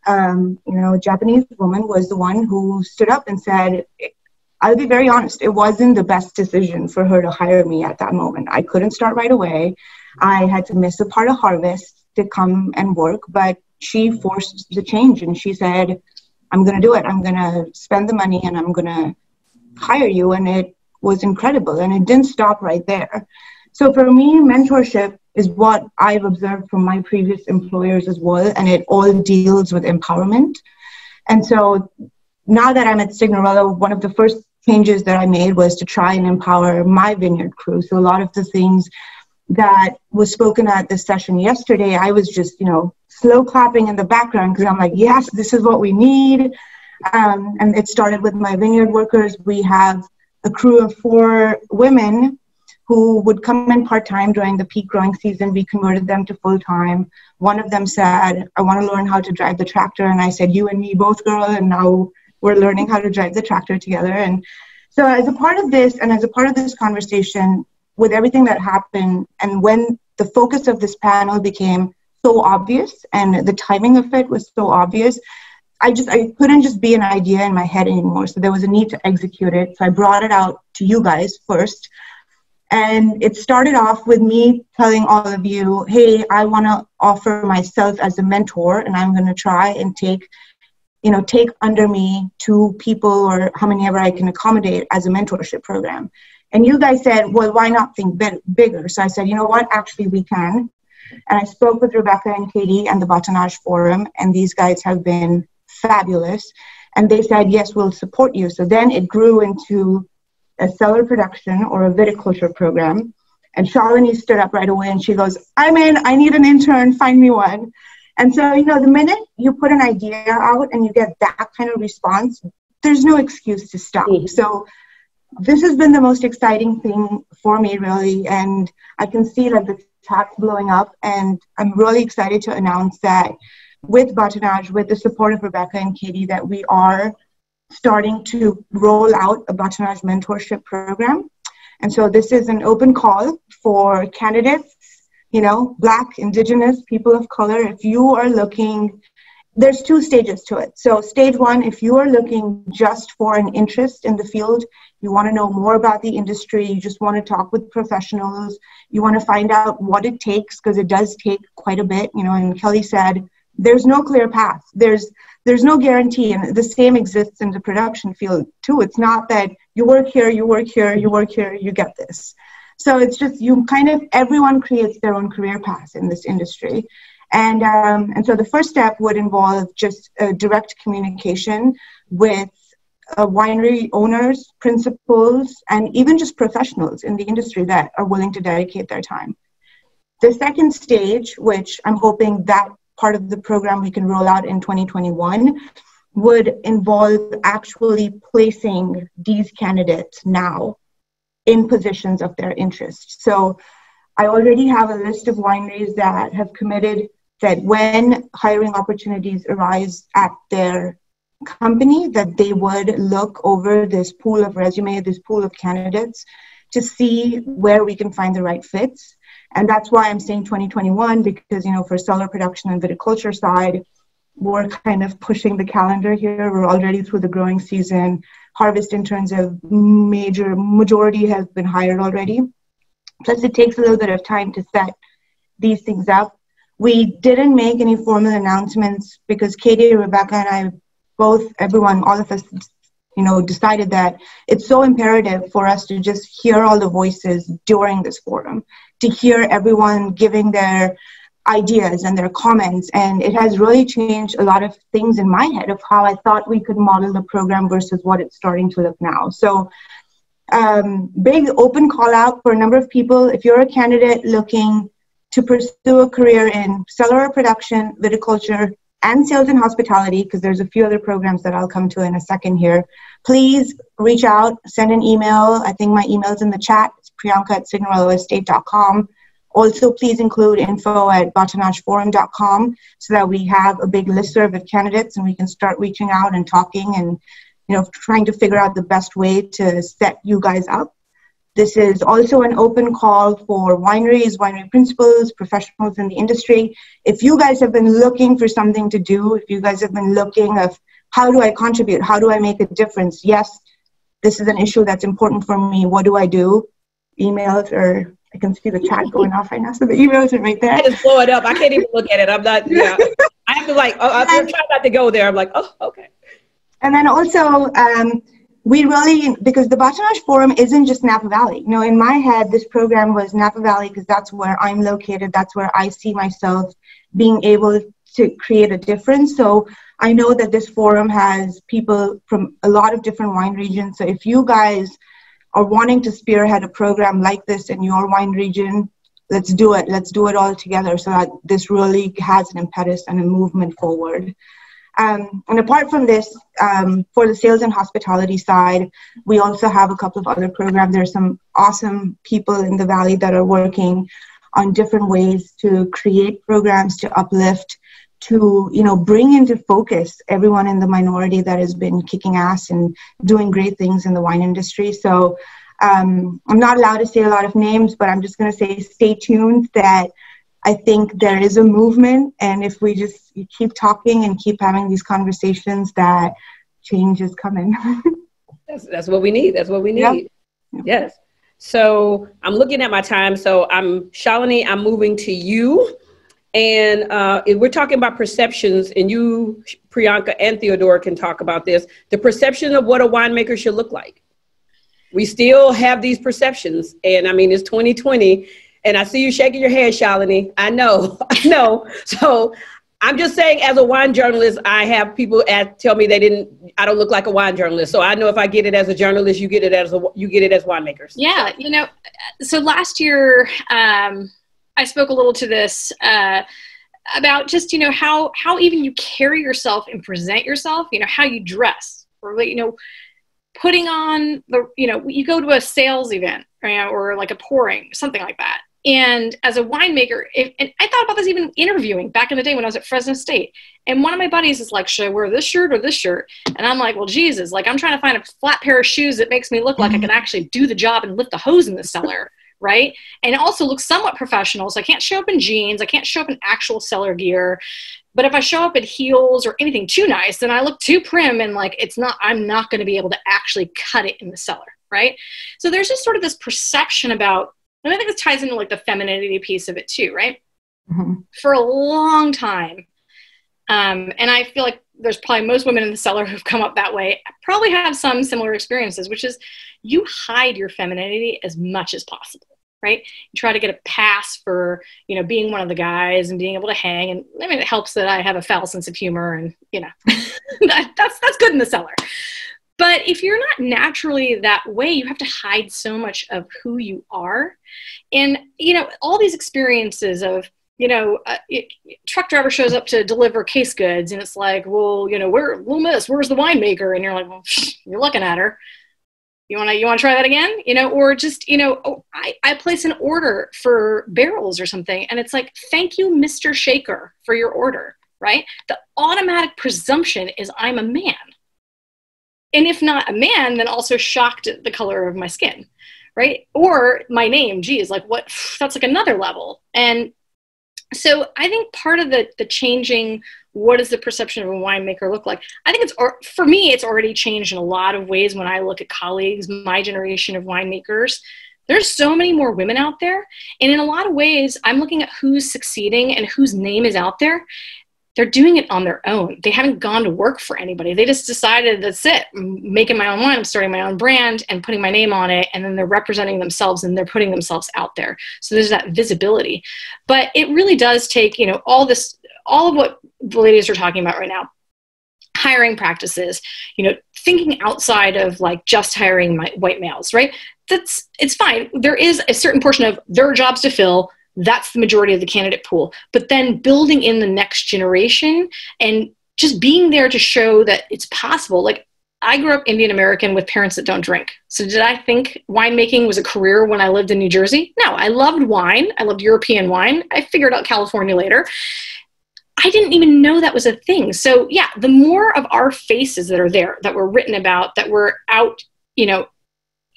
you know, a Japanese woman, was the one who stood up and said, I'll be very honest, it wasn't the best decision for her to hire me at that moment. I couldn't start right away. I had to miss a part of harvest to come and work, but she forced the change and she said, I'm going to do it. I'm going to spend the money and I'm going to hire you. And it was incredible. And it didn't stop right there. So for me, mentorship is what I've observed from my previous employers as well, and it all deals with empowerment. And so now that I'm at Signorello, one of the first changes that I made was to try and empower my vineyard crew. So a lot of the things that was spoken at this session yesterday, I was just, you know, slow clapping in the background because I'm like, yes, this is what we need. And it started with my vineyard workers. We have a crew of 4 women who would come in part-time during the peak growing season. We converted them to full-time. One of them said, I want to learn how to drive the tractor. And I said, you and me both, girl. And now we're learning how to drive the tractor together. And so as a part of this, and as a part of this conversation, with everything that happened, and when the focus of this panel became so obvious and the timing of it was so obvious, I couldn't just be an idea in my head anymore. So there was a need to execute it. So I brought it out to you guys first. And it started off with me telling all of you, hey, I want to offer myself as a mentor, and I'm going to try and take under me 2 people or how many ever I can accommodate as a mentorship program. And you guys said, well, why not think bigger? So I said, you know what, actually we can. And I spoke with Rebecca and Katie and the Bâtonnage Forum, and these guys have been fabulous. And they said, yes, we'll support you. So then it grew into a cellar production or a viticulture program. And Shalini stood up right away and she goes, I'm in, I need an intern, find me one. And so, you know, the minute you put an idea out and you get that kind of response, there's no excuse to stop. Mm-hmm. So this has been the most exciting thing for me, really. And I can see like the chat's blowing up, and I'm really excited to announce that with Bâtonnage, with the support of Rebecca and Katie, that we are starting to roll out a Bâtonnage mentorship program. And so this is an open call for candidates, you know, Black, Indigenous, people of color. If you are looking, there's 2 stages to it. So stage 1, if you are looking just for an interest in the field, you want to know more about the industry, you just want to talk with professionals, you want to find out what it takes, because it does take quite a bit, you know, and Kelly said, there's no clear path. There's no guarantee, and the same exists in the production field too. It's not that you work here, you work here, you work here, you get this. So it's just everyone creates their own career path in this industry. And so the first step would involve just direct communication with winery owners, principals, and even just professionals in the industry that are willing to dedicate their time. The second stage, which I'm hoping that part of the program we can roll out in 2021, would involve actually placing these candidates now in positions of their interest. So I already have a list of wineries that have committed that when hiring opportunities arise at their company, that they would look over this pool of resume, this pool of candidates, to see where we can find the right fits. And that's why I'm saying 2021, because, for cellar production and viticulture side, we're kind of pushing the calendar here. We're already through the growing season. Harvest interns majority has been hired already. Plus it takes a little bit of time to set these things up. We didn't make any formal announcements because Katie, Rebecca, and I both, all of us, decided that it's so imperative for us to just hear all the voices during this forum, to hear everyone giving their ideas and their comments. And it has really changed a lot of things in my head of how I thought we could model the program versus what it's starting to look now. So big open call out for a number of people. If you're a candidate looking to pursue a career in cellar production, viticulture, and sales and hospitality, because there's a few other programs that I'll come to in a second here, please reach out, send an email. I think my email's in the chat. It's priyanka@signorelloestate.com. Also, please include info@bâtonnageforum.com so that we have a big listserv of candidates and we can start reaching out and talking and trying to figure out the best way to set you guys up. This is also an open call for wineries, winery principals, professionals in the industry. If you guys have been looking for something to do, if you guys have been looking of how do I contribute, how do I make a difference? Yes, this is an issue that's important for me. What do I do? Emails, or I can see the chat going off right now. So the emails are right there. I just blow it up. I can't even look at it. I'm not, I have to I'm trying not to go there. I'm like, oh, okay. And then also, because the Bâtonnage Forum isn't just Napa Valley. In my head, this program was Napa Valley because that's where I'm located. That's where I see myself being able to create a difference. So I know that this forum has people from a lot of different wine regions. So if you guys are wanting to spearhead a program like this in your wine region, let's do it. Let's do it all together so that this really has an impetus and a movement forward. And apart from this, for the sales and hospitality side, we also have a couple of other programs. There's some awesome people in the Valley that are working on different ways to create programs to uplift, to bring into focus everyone in the minority that has been kicking ass and doing great things in the wine industry. So I'm not allowed to say a lot of names, but I'm just going to say stay tuned, that I think there is a movement, and if we just keep talking and keep having these conversations, that change is coming. That's what we need. That's what we need. Yep. Yes. So I'm looking at my time. So Shalini, I'm moving to you. And we're talking about perceptions, and you, Priyanka, and Theodora can talk about this. The perception of what a winemaker should look like. We still have these perceptions. And it's 2020. And I see you shaking your head, Shalini. I know. So I'm just saying, as a wine journalist, I have people tell me I don't look like a wine journalist. So I know if I get it as a journalist, you get it as winemakers. Yeah. So last year, I spoke a little to this about just, how even you carry yourself and present yourself, how you dress, or, putting on you go to a sales event, or like a pouring, something like that. And as a winemaker, and I thought about this even interviewing back in the day when I was at Fresno State. And one of my buddies is like, should I wear this shirt or this shirt? And I'm like, well, Jesus, I'm trying to find a flat pair of shoes that makes me look like I can actually do the job and lift the hose in the cellar. Right. And it also looks somewhat professional. So I can't show up in jeans. I can't show up in actual cellar gear. But if I show up in heels or anything too nice, then I look too prim and I'm not going to be able to actually cut it in the cellar. Right. So there's just sort of this perception about, and I think this ties into the femininity piece of it too. Right. Mm-hmm. For a long time, And I feel like there's probably most women in the cellar who've come up that way probably have some similar experiences, which is you hide your femininity as much as possible, right? You try to get a pass for, you know, being one of the guys and being able to hang. And I mean, it helps that I have a foul sense of humor and, you know, that's good in the cellar. But if you're not naturally that way, you have to hide so much of who you are. And, you know, all these experiences of, you know, truck driver shows up to deliver case goods and it's like, well, you know, where's the winemaker? And you're like, well, you're looking at her. You want to try that again? You know, or just, you know, oh, I place an order for barrels or something. And it's like, thank you, Mr. Shaker, for your order, right? The automatic presumption is I'm a man. And if not a man, then also shocked at the color of my skin, right? Or my name, geez, like what, that's like another level. And so I think part of the changing, what does the perception of a winemaker look like? I think for me, it's already changed in a lot of ways when I look at colleagues, my generation of winemakers. There's so many more women out there. And in a lot of ways, I'm looking at who's succeeding and whose name is out there. They're doing it on their own. They haven't gone to work for anybody. They just decided, that's it, I'm making my own wine, I'm starting my own brand and putting my name on it. And then they're representing themselves and they're putting themselves out there. So there's that visibility. But it really does take, you know, all of what the ladies are talking about right now, hiring practices, you know, thinking outside of like just hiring white males, right? It's fine. There is a certain portion of there are jobs to fill. That's the majority of the candidate pool. But then building in the next generation and just being there to show that it's possible. Like I grew up Indian American with parents that don't drink. So did I think winemaking was a career when I lived in New Jersey? No, I loved wine. I loved European wine. I figured out California later. I didn't even know that was a thing. So yeah, the more of our faces that are there, that were written about, that were out, you know,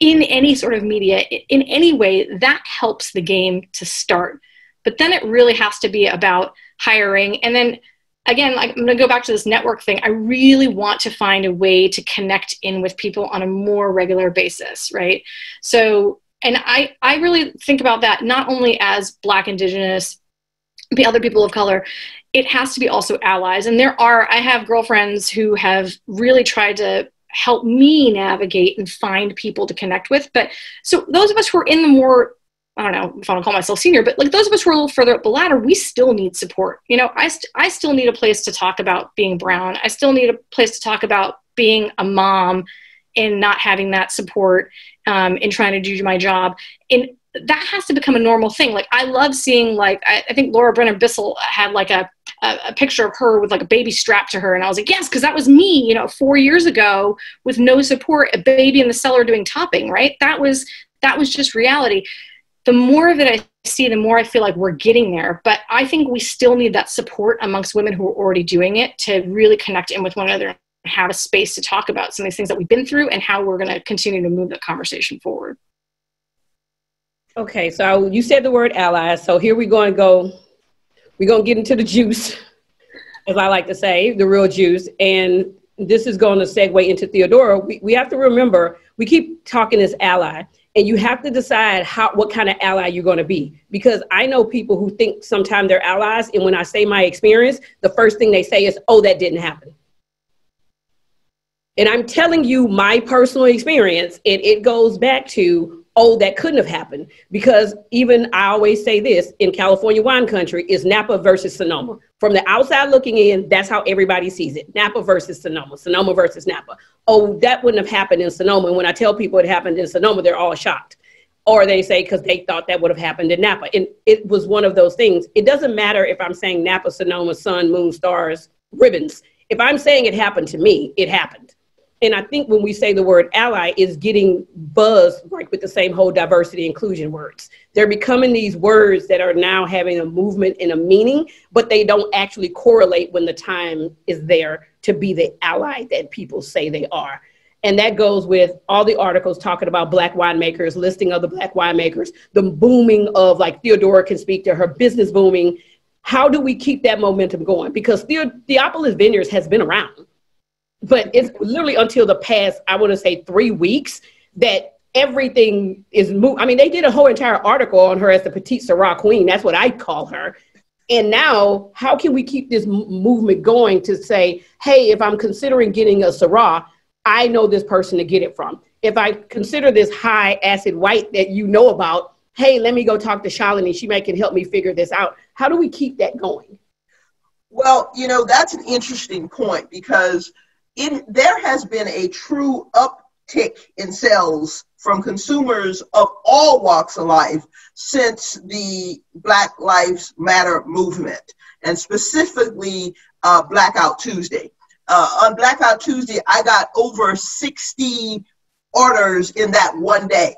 in any sort of media, in any way, that helps the game to start. But then it really has to be about hiring. And then again, I'm going to go back to this network thing. I really want to find a way to connect in with people on a more regular basis, right? So, and I really think about that not only as Black, Indigenous, the other people of color, it has to be also allies. And I have girlfriends who have really tried to help me navigate and find people to connect with. But so those of us who are in the more, I don't know if I want to call myself senior, but like those of us who are a little further up the ladder, we still need support. You know, I still need a place to talk about being brown. I still need a place to talk about being a mom and not having that support in trying to do my job. And that has to become a normal thing. Like I love seeing, like, I think Laura Brenner Bissell had like a picture of her with like a baby strapped to her. And I was like, yes, because that was me, you know, 4 years ago with no support, a baby in the cellar doing topping, right? That was just reality. The more of it I see, the more I feel like we're getting there. But I think we still need that support amongst women who are already doing it to really connect in with one another and have a space to talk about some of these things that we've been through and how we're going to continue to move the conversation forward. Okay, so you said the word allies. So here we're going to get into the juice, as I like to say, the real juice. And this is going to segue into Theodora. We have to remember, we keep talking as ally, and you have to decide what kind of ally you're going to be. Because I know people who think sometimes they're allies, and when I say my experience, the first thing they say is, oh, that didn't happen. And I'm telling you my personal experience, and it goes back to, oh, that couldn't have happened. Because even I always say this, in California wine country, is Napa versus Sonoma. From the outside looking in, that's how everybody sees it. Napa versus Sonoma, Sonoma versus Napa. Oh, that wouldn't have happened in Sonoma. And when I tell people it happened in Sonoma, they're all shocked. Or they say, because they thought that would have happened in Napa. And it was one of those things. It doesn't matter if I'm saying Napa, Sonoma, sun, moon, stars, ribbons. If I'm saying it happened to me, it happened. And I think when we say the word ally is getting buzzed, like with the same whole diversity inclusion words. They're becoming these words that are now having a movement and a meaning, but they don't actually correlate when the time is there to be the ally that people say they are. And that goes with all the articles talking about Black winemakers, listing of the Black winemakers, the booming of, like Theodora can speak to her business booming. How do we keep that momentum going? Because Theopolis Vineyards has been around. But it's literally until the past, I want to say 3 weeks, that everything is moved. I mean, they did a whole entire article on her as the Petite Syrah Queen. That's what I call her. And now, how can we keep this movement going to say, hey, if I'm considering getting a Syrah, I know this person to get it from. If I consider this high acid white that you know about, hey, let me go talk to Shalini. She might can help me figure this out. How do we keep that going? Well, you know, that's an interesting point, because there has been a true uptick in sales from consumers of all walks of life since the Black Lives Matter movement, and specifically Blackout Tuesday. On Blackout Tuesday, I got over 60 orders in that one day.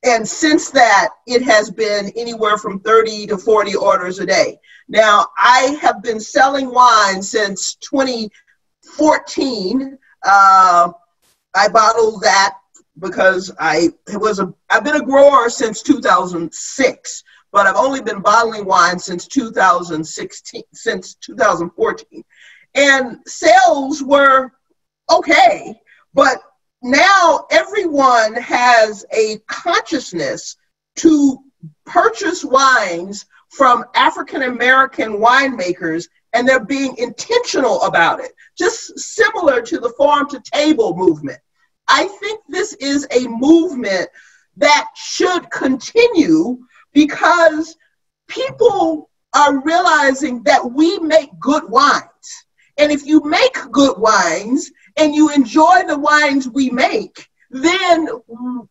And since that, it has been anywhere from 30 to 40 orders a day. Now, I have been selling wine since 2014. I bottled that because I've been a grower since 2006, but I've only been bottling wine since 2014. And sales were okay, but now everyone has a consciousness to purchase wines from African-American winemakers, and they're being intentional about it, just similar to the farm-to-table movement. I think this is a movement that should continue, because people are realizing that we make good wines. And if you make good wines and you enjoy the wines we make, then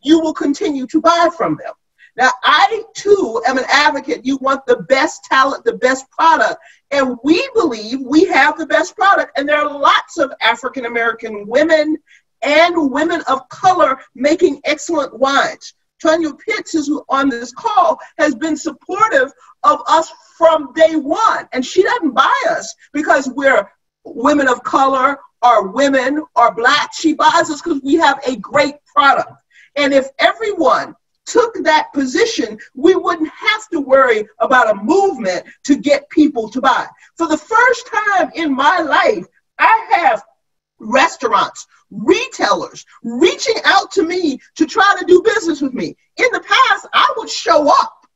you will continue to buy from them. Now, I too am an advocate. You want the best talent, the best product, and we believe we have the best product. And there are lots of African-American women and women of color making excellent wines. Tonya Pitts, who's on this call, has been supportive of us from day one. And she doesn't buy us because we're women of color or women or Black. She buys us because we have a great product. And if everyone took that position, we wouldn't have to worry about a movement to get people to buy. For the first time in my life, I have restaurants, retailers reaching out to me to try to do business with me. In the past, I would show up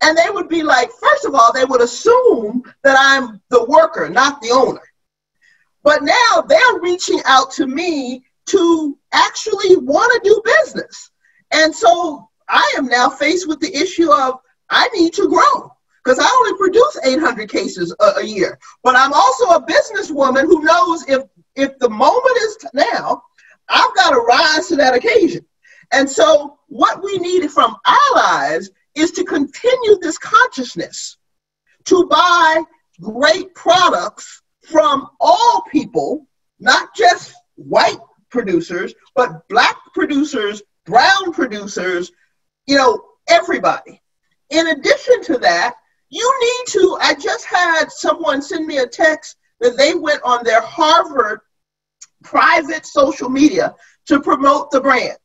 and they would be like, first of all, they would assume that I'm the worker, not the owner. But now they're reaching out to me to actually want to do business. And so I am now faced with the issue of I need to grow, because I only produce 800 cases a year. But I'm also a businesswoman who knows if the moment is now, I've got to rise to that occasion. And so what we need from allies is to continue this consciousness to buy great products from all people, not just white producers, but Black producers, brown producers, you know, everybody. In addition to that, you need to, I just had someone send me a text that they went on their Harvard private social media to promote the brand.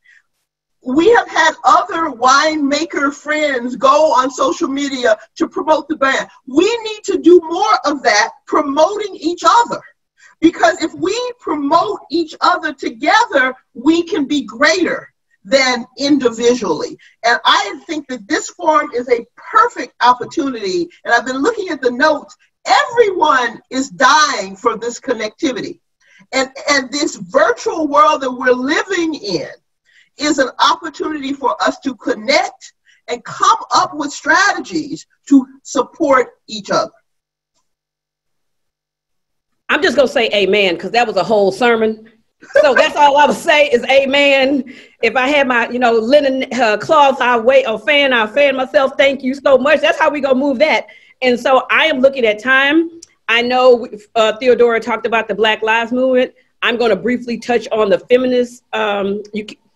We have had other winemaker friends go on social media to promote the brand. We need to do more of that, promoting each other. Because if we promote each other together, we can be greater than individually. And I think that this forum is a perfect opportunity. And I've been looking at the notes. Everyone is dying for this connectivity. And this virtual world that we're living in is an opportunity for us to connect and come up with strategies to support each other. I'm just going to say amen, because that was a whole sermon. So that's all I would say is amen. If I had my, linen cloth, I'll fan myself. Thank you so much. That's how we going to move that. And so I am looking at time. I know Theodora talked about the Black Lives Movement. I'm going to briefly touch on the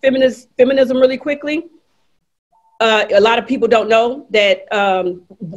feminism really quickly. A lot of people don't know that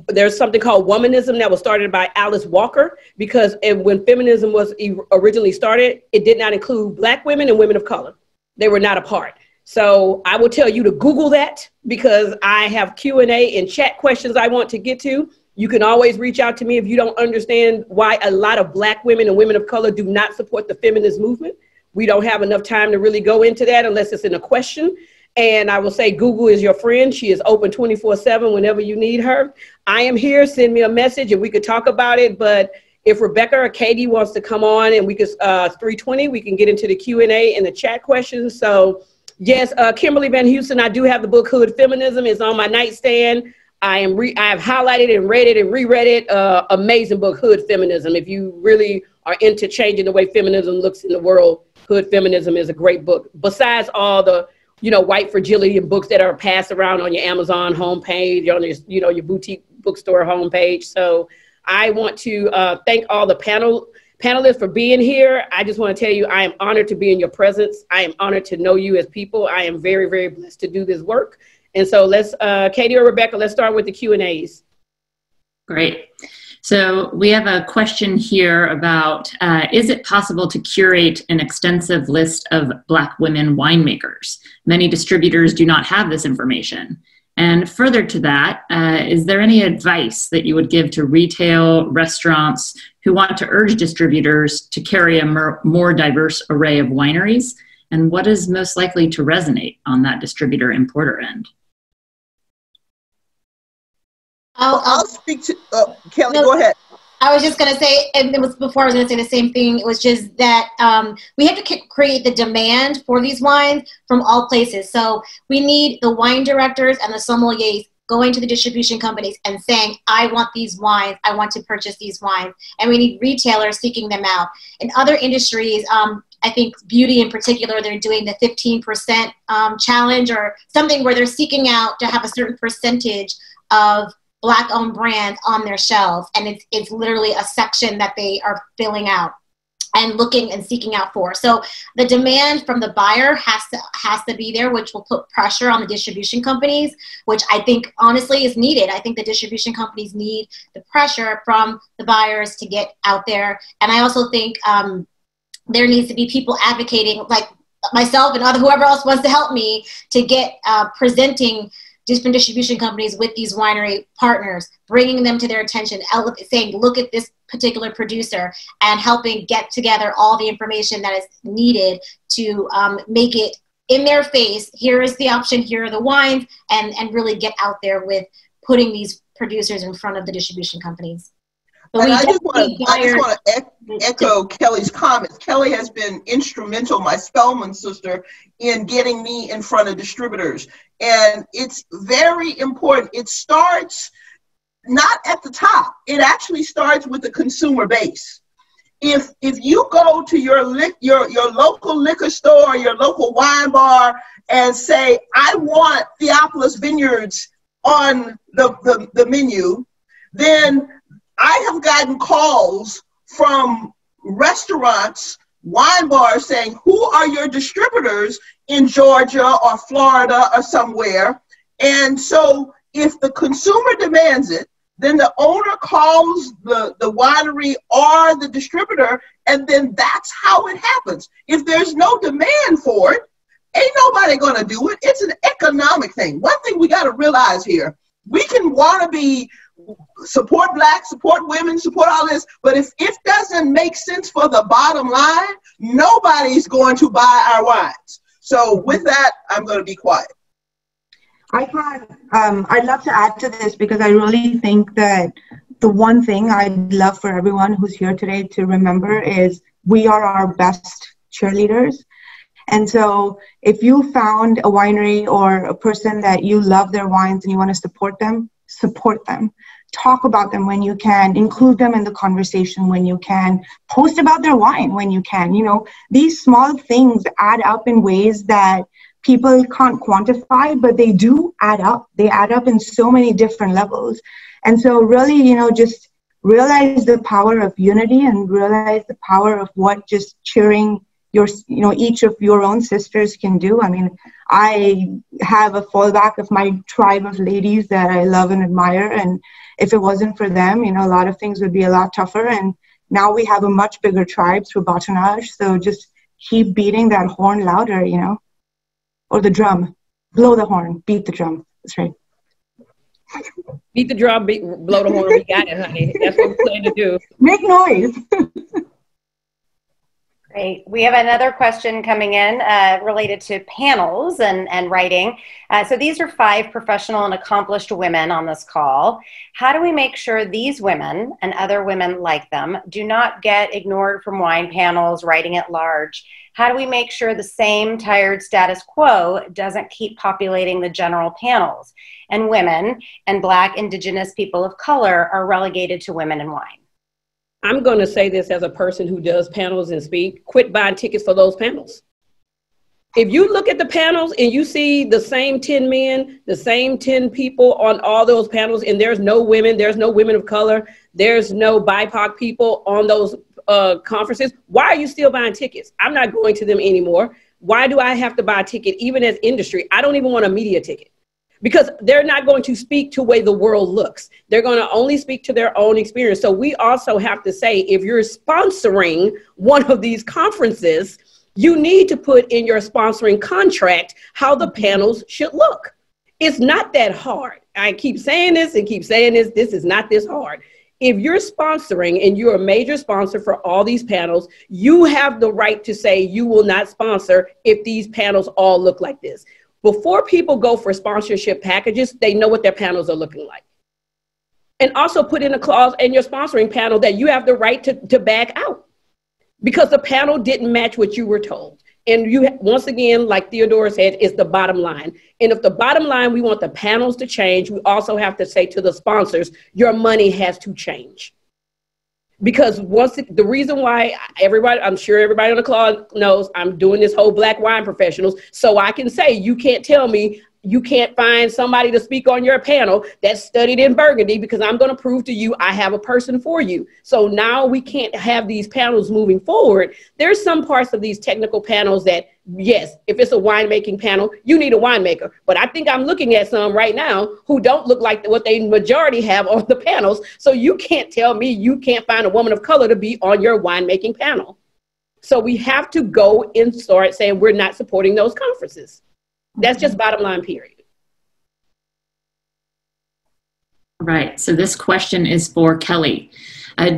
there's something called womanism that was started by Alice Walker, because when feminism was originally started, it did not include Black women and women of color. They were not a part. So I will tell you to Google that, because I have Q&A and chat questions I want to get to. You can always reach out to me if you don't understand why a lot of Black women and women of color do not support the feminist movement. We don't have enough time to really go into that unless it's in a question. And I will say Google is your friend. She is open 24/7 whenever you need her. I am here. Send me a message and we could talk about it. But if Rebecca or Katie wants to come on and we could 3:20, we can get into the Q&A and the chat questions. So yes, Kimberly Van Houston, I do have the book Hood Feminism. It's on my nightstand. I have highlighted and read it and reread it. Amazing book, Hood Feminism. If you really are into changing the way feminism looks in the world, Hood Feminism is a great book. Besides all the white fragility and books that are passed around on your Amazon homepage, on your, your boutique bookstore homepage. So I want to thank all the panelists for being here. I just want to tell you, I am honored to be in your presence. I am honored to know you as people. I am very, very blessed to do this work. And so let's, Katie or Rebecca, let's start with the Q&As. Great. So we have a question here about, is it possible to curate an extensive list of Black women winemakers? Many distributors do not have this information. And further to that, is there any advice that you would give to retail restaurants who want to urge distributors to carry a more diverse array of wineries? And what is most likely to resonate on that distributor importer end? I'll speak to Kelly. Go ahead. I was just going to say, and it was before I was going to say the same thing. It was just that we have to create the demand for these wines from all places. So we need the wine directors and the sommeliers going to the distribution companies and saying, I want these wines. I want to purchase these wines. And we need retailers seeking them out. In other industries, I think beauty in particular, they're doing the 15% challenge or something where they're seeking out to have a certain percentage of Black-owned brands on their shelves, and it's literally a section that they are filling out and looking and seeking out for. So the demand from the buyer has to be there, which will put pressure on the distribution companies, which I think honestly is needed. I think the distribution companies need the pressure from the buyers to get out there, and I also think there needs to be people advocating, like myself and whoever else wants to help me, to get presenting different distribution companies with these winery partners, bringing them to their attention, saying, look at this particular producer, and helping get together all the information that is needed to make it in their face. Here is the option, here are the wines, and really get out there with putting these producers in front of the distribution companies. But I just want to echo Kelly's comments. Kelly has been instrumental, my Spellman sister, in getting me in front of distributors. And it's very important. It starts not at the top. It actually starts with the consumer base. If you go to your local liquor store, your local wine bar, and say, I want Theopolis Vineyards on the menu, then I have gotten calls from restaurants, wine bars saying, who are your distributors in Georgia or Florida or somewhere? And so if the consumer demands it, then the owner calls the winery or the distributor, and then that's how it happens. If there's no demand for it, ain't nobody gonna do it. It's an economic thing. One thing we gotta realize here, we can wanna be support Black, support women, support all this, but if it doesn't make sense for the bottom line, nobody's going to buy our wines. So with that, I'm going to be quiet. I'd love to add to this, because I really think that the one thing I'd love for everyone who's here today to remember is we are our best cheerleaders. And so if you found a winery or a person that you love their wines and you want to support them, talk about them when you can, include them in the conversation when you can, post about their wine when you can. You know, these small things add up in ways that people can't quantify, but they do add up. They add up in so many different levels. And so really, you know, just realize the power of unity and realize the power of what just cheering your, you know, each of your own sisters can do. I mean, I have a fallback of my tribe of ladies that I love and admire. And if it wasn't for them, you know, a lot of things would be a lot tougher. And now we have a much bigger tribe through Bâtonnage. So just keep beating that horn louder, you know, or the drum. Blow the horn, beat the drum. That's right. Beat the drum, blow the horn. We got it, honey. That's what we're planning to do. Make noise. Great. We have another question coming in related to panels and writing. So these are 5 professional and accomplished women on this call. How do we make sure these women and other women like them do not get ignored from wine panels, writing at large? How do we make sure the same tired status quo doesn't keep populating the general panels and women and Black, Indigenous people of color are relegated to women in wine? I'm going to say this as a person who does panels and speak, quit buying tickets for those panels. If you look at the panels and you see the same 10 men, the same 10 people on all those panels, and there's no women of color, there's no BIPOC people on those conferences, why are you still buying tickets? I'm not going to them anymore. Why do I have to buy a ticket? Even as industry, I don't even want a media ticket. Because they're not going to speak to the way the world looks. They're going to only speak to their own experience. So we also have to say, if you're sponsoring one of these conferences, you need to put in your sponsoring contract how the panels should look. It's not that hard. I keep saying this and keep saying this. This is not this hard. If you're sponsoring and you're a major sponsor for all these panels, you have the right to say you will not sponsor if these panels all look like this. Before people go for sponsorship packages, they know what their panels are looking like. And also put in a clause in your sponsoring panel that you have the right to back out because the panel didn't match what you were told. And you, once again, like Theodora said, is the bottom line. And if the bottom line, we want the panels to change, we also have to say to the sponsors, your money has to change. Because the reason why I'm sure everybody on the call knows I'm doing this whole Black wine professionals, so I can say, you can't tell me you can't find somebody to speak on your panel that studied in Burgundy because I'm going to prove to you I have a person for you. So now we can't have these panels moving forward. There's some parts of these technical panels that, yes, if it's a winemaking panel, you need a winemaker. But I think I'm looking at some right now who don't look like what they majority have on the panels. So you can't tell me you can't find a woman of color to be on your winemaking panel. So we have to go and start saying we're not supporting those conferences. That's just bottom line, period. Right. So this question is for Kelly.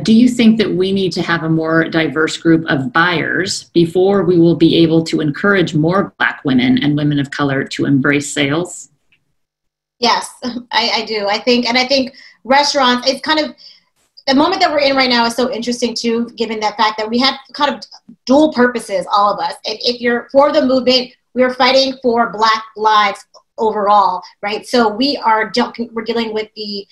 Do you think that we need to have a more diverse group of buyers before we will be able to encourage more Black women and women of color to embrace sales? Yes, I do. I think restaurants, it's kind of, the moment that we're in right now is so interesting too, given that fact that we have kind of dual purposes, all of us. If you're for the movement, we're fighting for Black lives overall, right? So we're dealing with the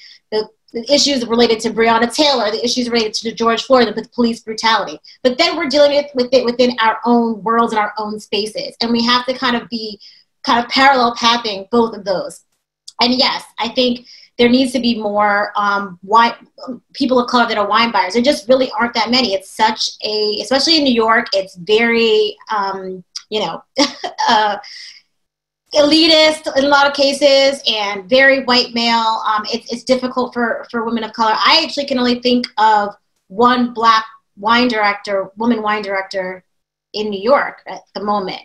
issues related to Breonna Taylor, the issues related to George Floyd, with police brutality. But then we're dealing with it within our own worlds and our own spaces. And we have to kind of be parallel pathing both of those. And yes, I think there needs to be more people of color that are wine buyers. There just really aren't that many. It's such a, especially in New York, it's very, elitist in a lot of cases and very white male. It's difficult for women of color. I actually can only think of one Black woman wine director in New York at the moment.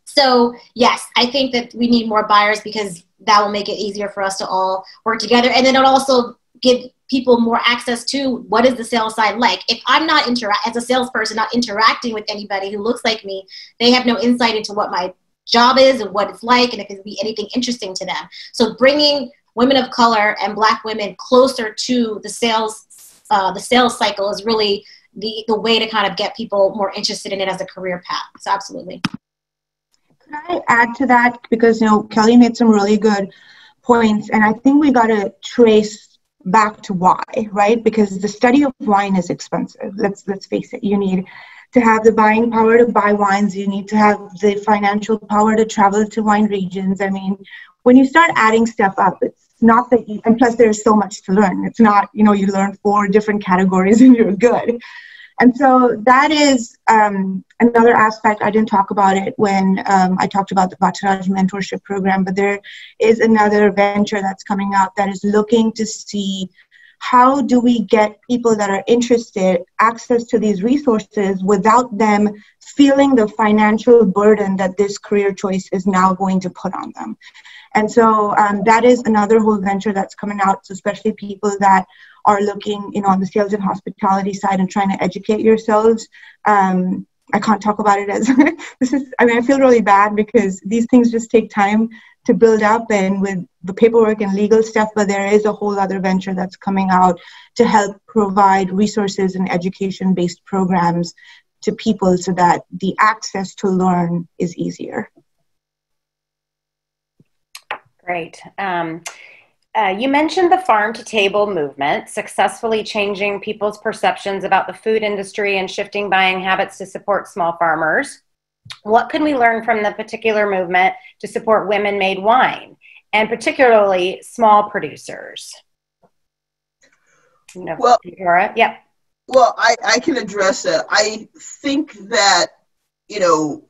So yes, I think that we need more buyers because that will make it easier for us to all work together. And then it'll also give people more access to what is the sales side like. If I'm not as a salesperson, not interacting with anybody who looks like me, they have no insight into what my job is and what it's like and if it'd be anything interesting to them. So bringing women of color and Black women closer to the sales cycle is really the way to kind of get people more interested in it as a career path. So absolutely. Can I add to that? Because, Kelly made some really good points, and I think we got to trace back to why, right? Because the study of wine is expensive. Let's face it. You need to have the buying power to buy wines. You need to have the financial power to travel to wine regions. I mean, when you start adding stuff up, it's not that and plus there's so much to learn. It's not, you learn 4 different categories and you're good. And so that is another aspect. I didn't talk about it when I talked about the Bâtonnage mentorship program, but there is another venture that's coming out that is looking to see how do we get people that are interested access to these resources without them feeling the financial burden that this career choice is now going to put on them. And so that is another whole venture that's coming out, so especially people that are looking, on the sales and hospitality side and trying to educate yourselves. I can't talk about it as I feel really bad because these things just take time to build up and with the paperwork and legal stuff, but there is a whole other venture that's coming out to help provide resources and education-based programs to people so that the access to learn is easier. Great. You mentioned the farm-to-table movement, successfully changing people's perceptions about the food industry and shifting buying habits to support small farmers. What can we learn from the particular movement to support women-made wine, and particularly small producers? Well, Theodora? Yeah. Well, I can address that. I think that,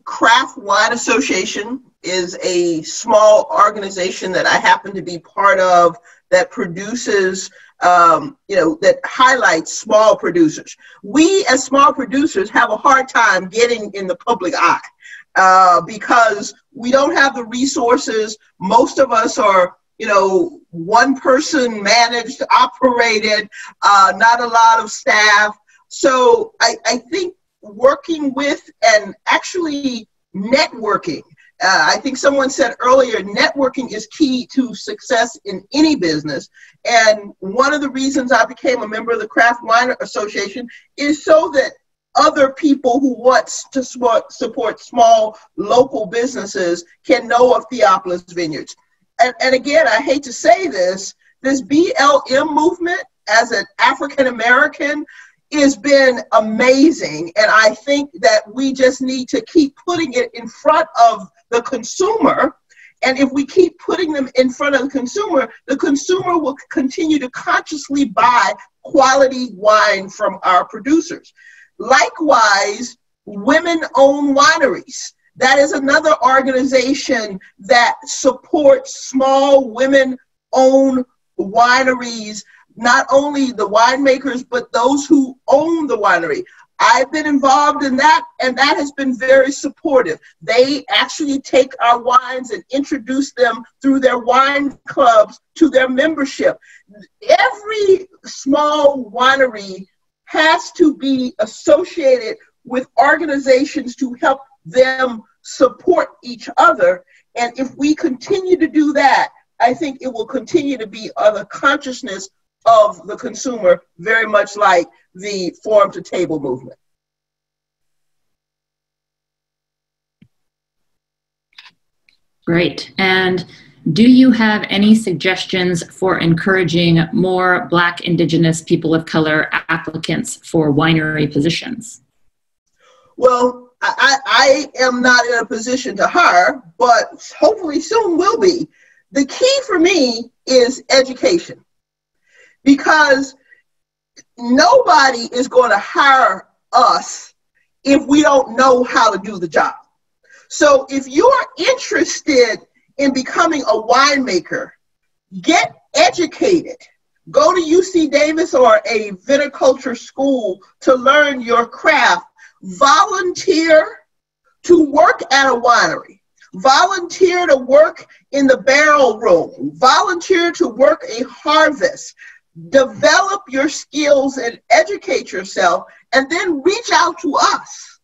Craft Wine Association is a small organization that I happen to be part of that produces, that highlights small producers. We as small producers have a hard time getting in the public eye because we don't have the resources. Most of us are, one person managed, operated, not a lot of staff. So I think working with and actually networking, I think someone said earlier, networking is key to success in any business. And one of the reasons I became a member of the Craft Wine Association is so that other people who want to support small local businesses can know of Theopolis Vineyards. And again, I hate to say this BLM movement as an African American has been amazing. And I think that we just need to keep putting it in front of the consumer. And if we keep putting them in front of the consumer will continue to consciously buy quality wine from our producers. Likewise, women-owned wineries. That is another organization that supports small women-owned wineries, not only the winemakers, but those who own the winery. I've been involved in that, and that has been very supportive. They actually take our wines and introduce them through their wine clubs to their membership. Every small winery has to be associated with organizations to help them support each other. And if we continue to do that, I think it will continue to be the consciousness of the consumer, very much like the farm-to-table movement. Great. And do you have any suggestions for encouraging more Black, Indigenous, people of color applicants for winery positions? Well, I am not in a position to hire, but hopefully soon will be. The key for me is education, because nobody is going to hire us if we don't know how to do the job. So if you're interested in becoming a winemaker, get educated. Go to UC Davis or a viticulture school to learn your craft. Volunteer to work at a winery. Volunteer to work in the barrel room. Volunteer to work a harvest. Develop your skills and educate yourself, and then reach out to us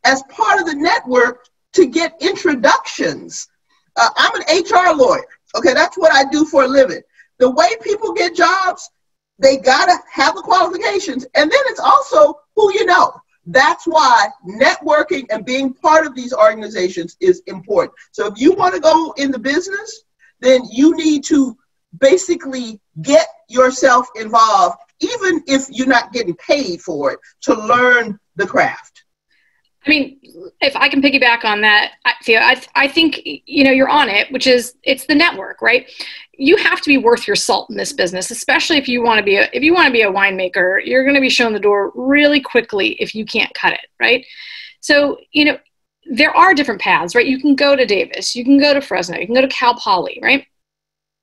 as part of the network to get introductions. I'm an HR lawyer. Okay, that's what I do for a living. The way people get jobs, they gotta have the qualifications, and then it's also who you know. That's why networking and being part of these organizations is important. So if you want to go in the business, then you need to basically get yourself involved, even if you're not getting paid for it, to learn the craft. I mean, if I can piggyback on that, I think, you're on it, which is, it's the network, right? You have to be worth your salt in this business, especially if you want to be a winemaker. You're going to be shown the door really quickly if you can't cut it, right? So, there are different paths, right? You can go to Davis, you can go to Fresno, you can go to Cal Poly, right?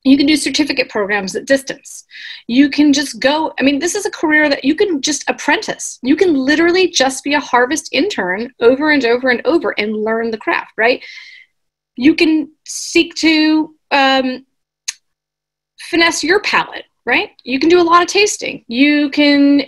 You can do certificate programs at distance. You can just go, this is a career that you can just apprentice. You can literally just be a harvest intern over and over and over and learn the craft, right? You can seek to finesse your palate, right? You can do a lot of tasting. You can,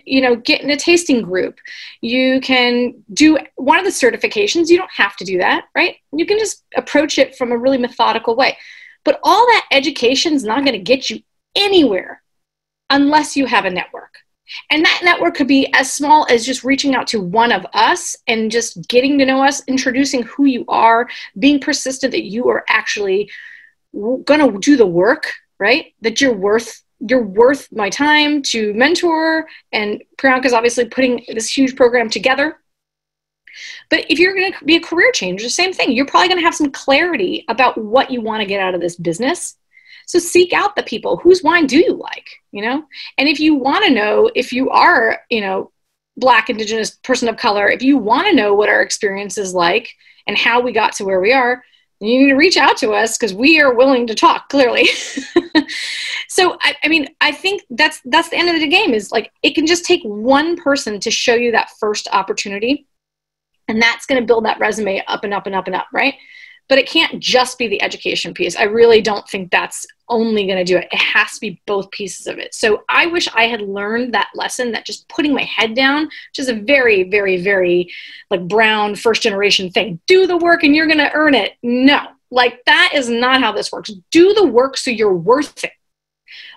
get in a tasting group. You can do one of the certifications. You don't have to do that, right? You can just approach it from a really methodical way. But all that education is not going to get you anywhere unless you have a network. And that network could be as small as just reaching out to one of us and just getting to know us, introducing who you are, being persistent that you are actually going to do the work, right? That you're worth my time to mentor. And Priyanka's obviously putting this huge program together. But if you're going to be a career changer, the same thing. You're probably going to have some clarity about what you want to get out of this business. So seek out the people. Whose wine do you like, And if you want to know, if you are, Black, Indigenous, person of color, if you want to know what our experience is like and how we got to where we are, you need to reach out to us because we are willing to talk, clearly. So, I think that's the end of the game, is like, it can just take one person to show you that first opportunity. And that's going to build that resume up and up and up and up, right? But it can't just be the education piece. I really don't think that's only going to do it. It has to be both pieces of it. So I wish I had learned that lesson, that just putting my head down, which is a very, very, very like brown first generation thing. Do the work and you're going to earn it. No, like that is not how this works. Do the work so you're worth it.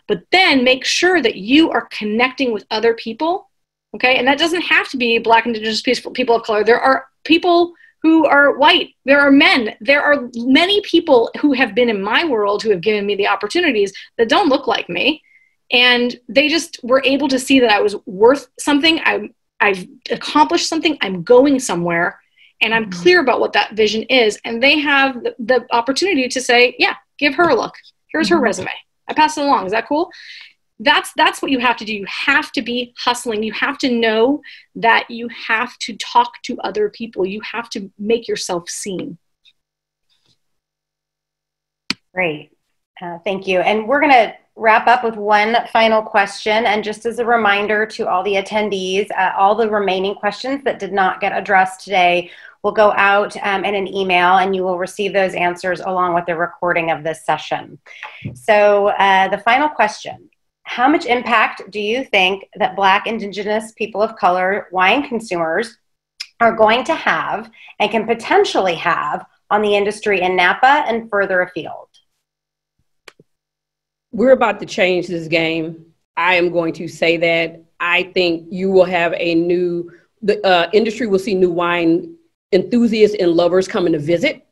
But then make sure that you are connecting with other people. Okay. And that doesn't have to be Black, Indigenous people of color. There are people who are white. There are men. There are many people who have been in my world who have given me the opportunities that don't look like me. And they just were able to see that I was worth something. I've accomplished something. I'm going somewhere. And I'm clear about what that vision is. And they have the opportunity to say, yeah, give her a look. Here's her resume. I pass it along. Is that cool? That's what you have to do. You have to be hustling. You have to know that you have to talk to other people. You have to make yourself seen. Great. Thank you. And we're going to wrap up with one final question. And just as a reminder to all the attendees, all the remaining questions that did not get addressed today will go out in an email, and you will receive those answers along with the recording of this session. So the final question: how much impact do you think that Black, Indigenous, people of color wine consumers are going to have and can potentially have on the industry in Napa and further afield? We're about to change this game. I am going to say that. I think you will have the industry will see new wine enthusiasts and lovers coming to visit.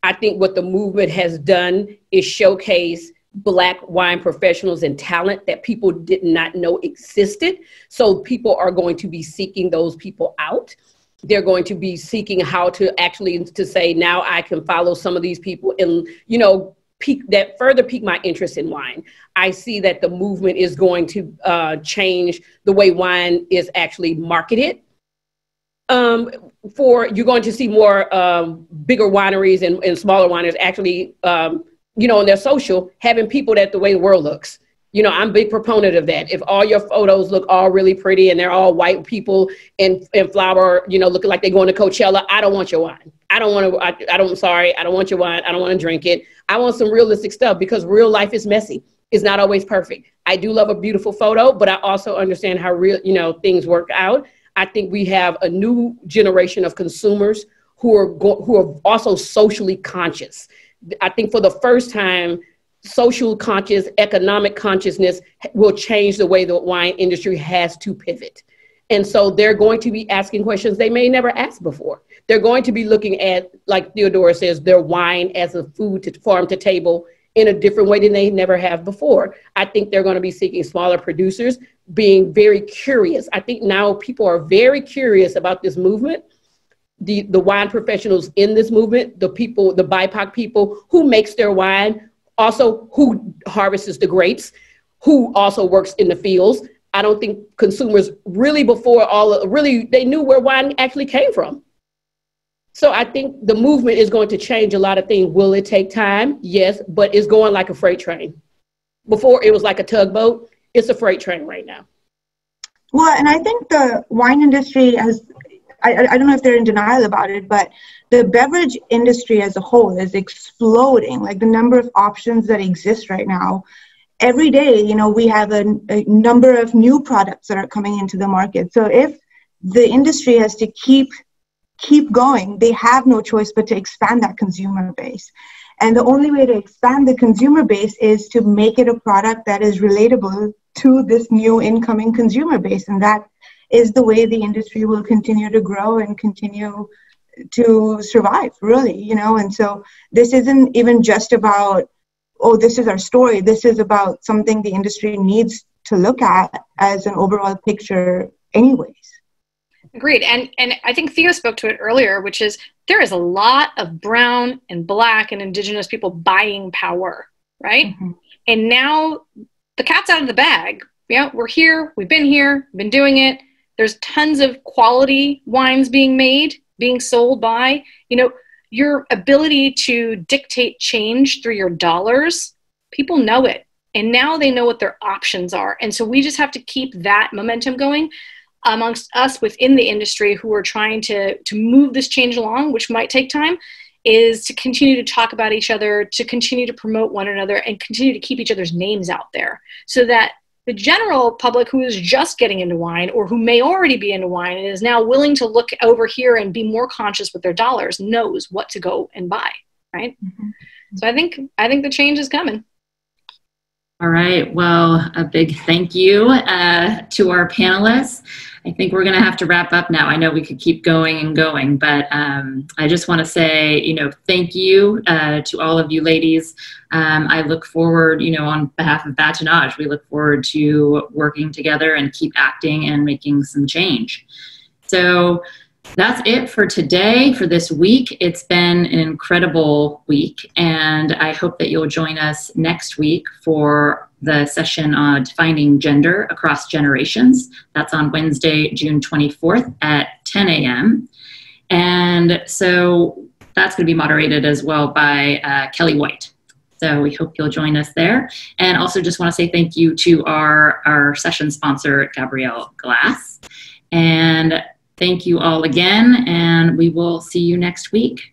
I think what the movement has done is showcase Black wine professionals and talent that people did not know existed. So people are going to be seeking those people out. They're going to be seeking how to actually to say, now I can follow some of these people and, further pique my interest in wine. I see that the movement is going to change the way wine is actually marketed. You're going to see more bigger wineries and smaller wineries actually on their social, having people that the way the world looks. I'm a big proponent of that. If all your photos look all really pretty and they're all white people and flower, looking like they're going to Coachella, I don't want your wine. I don't want your wine. I don't want to drink it. I want some realistic stuff, because real life is messy. It's not always perfect. I do love a beautiful photo, but I also understand how real, things work out. I think we have a new generation of consumers who are also socially conscious. I think for the first time, social conscious, economic consciousness will change the way the wine industry has to pivot. And so they're going to be asking questions they may never ask before. They're going to be looking at, like Theodora says, their wine as a food to farm to table in a different way than they never have before. I think they're going to be seeking smaller producers, being very curious. I think now people are very curious about this movement. The wine professionals in this movement, the people, the BIPOC people who makes their wine, also who harvests the grapes, who also works in the fields. I don't think consumers really they knew where wine actually came from. So I think the movement is going to change a lot of things. Will it take time? Yes, but it's going like a freight train. Before it was like a tugboat. It's a freight train right now. Well, and I think the wine industry has I don't know if they're in denial about it, but the beverage industry as a whole is exploding. Like the number of options that exist right now. Every day, you know, we have a number of new products that are coming into the market. So if the industry has to keep going, they have no choice but to expand that consumer base. And the only way to expand the consumer base is to make it a product that is relatable to this new incoming consumer base. And that is the way the industry will continue to grow and continue to survive, really, you know. And so this isn't even just about, oh, this is our story. This is about something the industry needs to look at as an overall picture anyways. Agreed. And I think Theo spoke to it earlier, which is there is a lot of brown and black and indigenous people buying power, right? Mm-hmm. And now the cat's out of the bag. Yeah, we're here. We've been doing it. There's tons of quality wines being made, being sold by, you know, your ability to dictate change through your dollars. People know it. And now they know what their options are. And so we just have to keep that momentum going amongst us within the industry who are trying to move this change along, which might take time, is to continue to talk about each other, to continue to promote one another, and continue to keep each other's names out there so that the general public who is just getting into wine or who may already be into wine and is now willing to look over here and be more conscious with their dollars knows what to go and buy, right? Mm-hmm. So I think the change is coming. All right. Well, a big thank you to our panelists. I think we're going to have to wrap up now. I know we could keep going and going, but I just want to say, you know, thank you to all of you ladies. I look forward, you know, on behalf of Bâtonnage, we look forward to working together and keep acting and making some change. So that's it for today, for this week. It's been an incredible week, and I hope that you'll join us next week for the session on defining gender across generations. That's on Wednesday, June 24th at 10 a.m. And so that's going to be moderated as well by Kelly White. So we hope you'll join us there. And also just want to say thank you to our session sponsor, Gabrielle Glass. And thank you all again, and we will see you next week.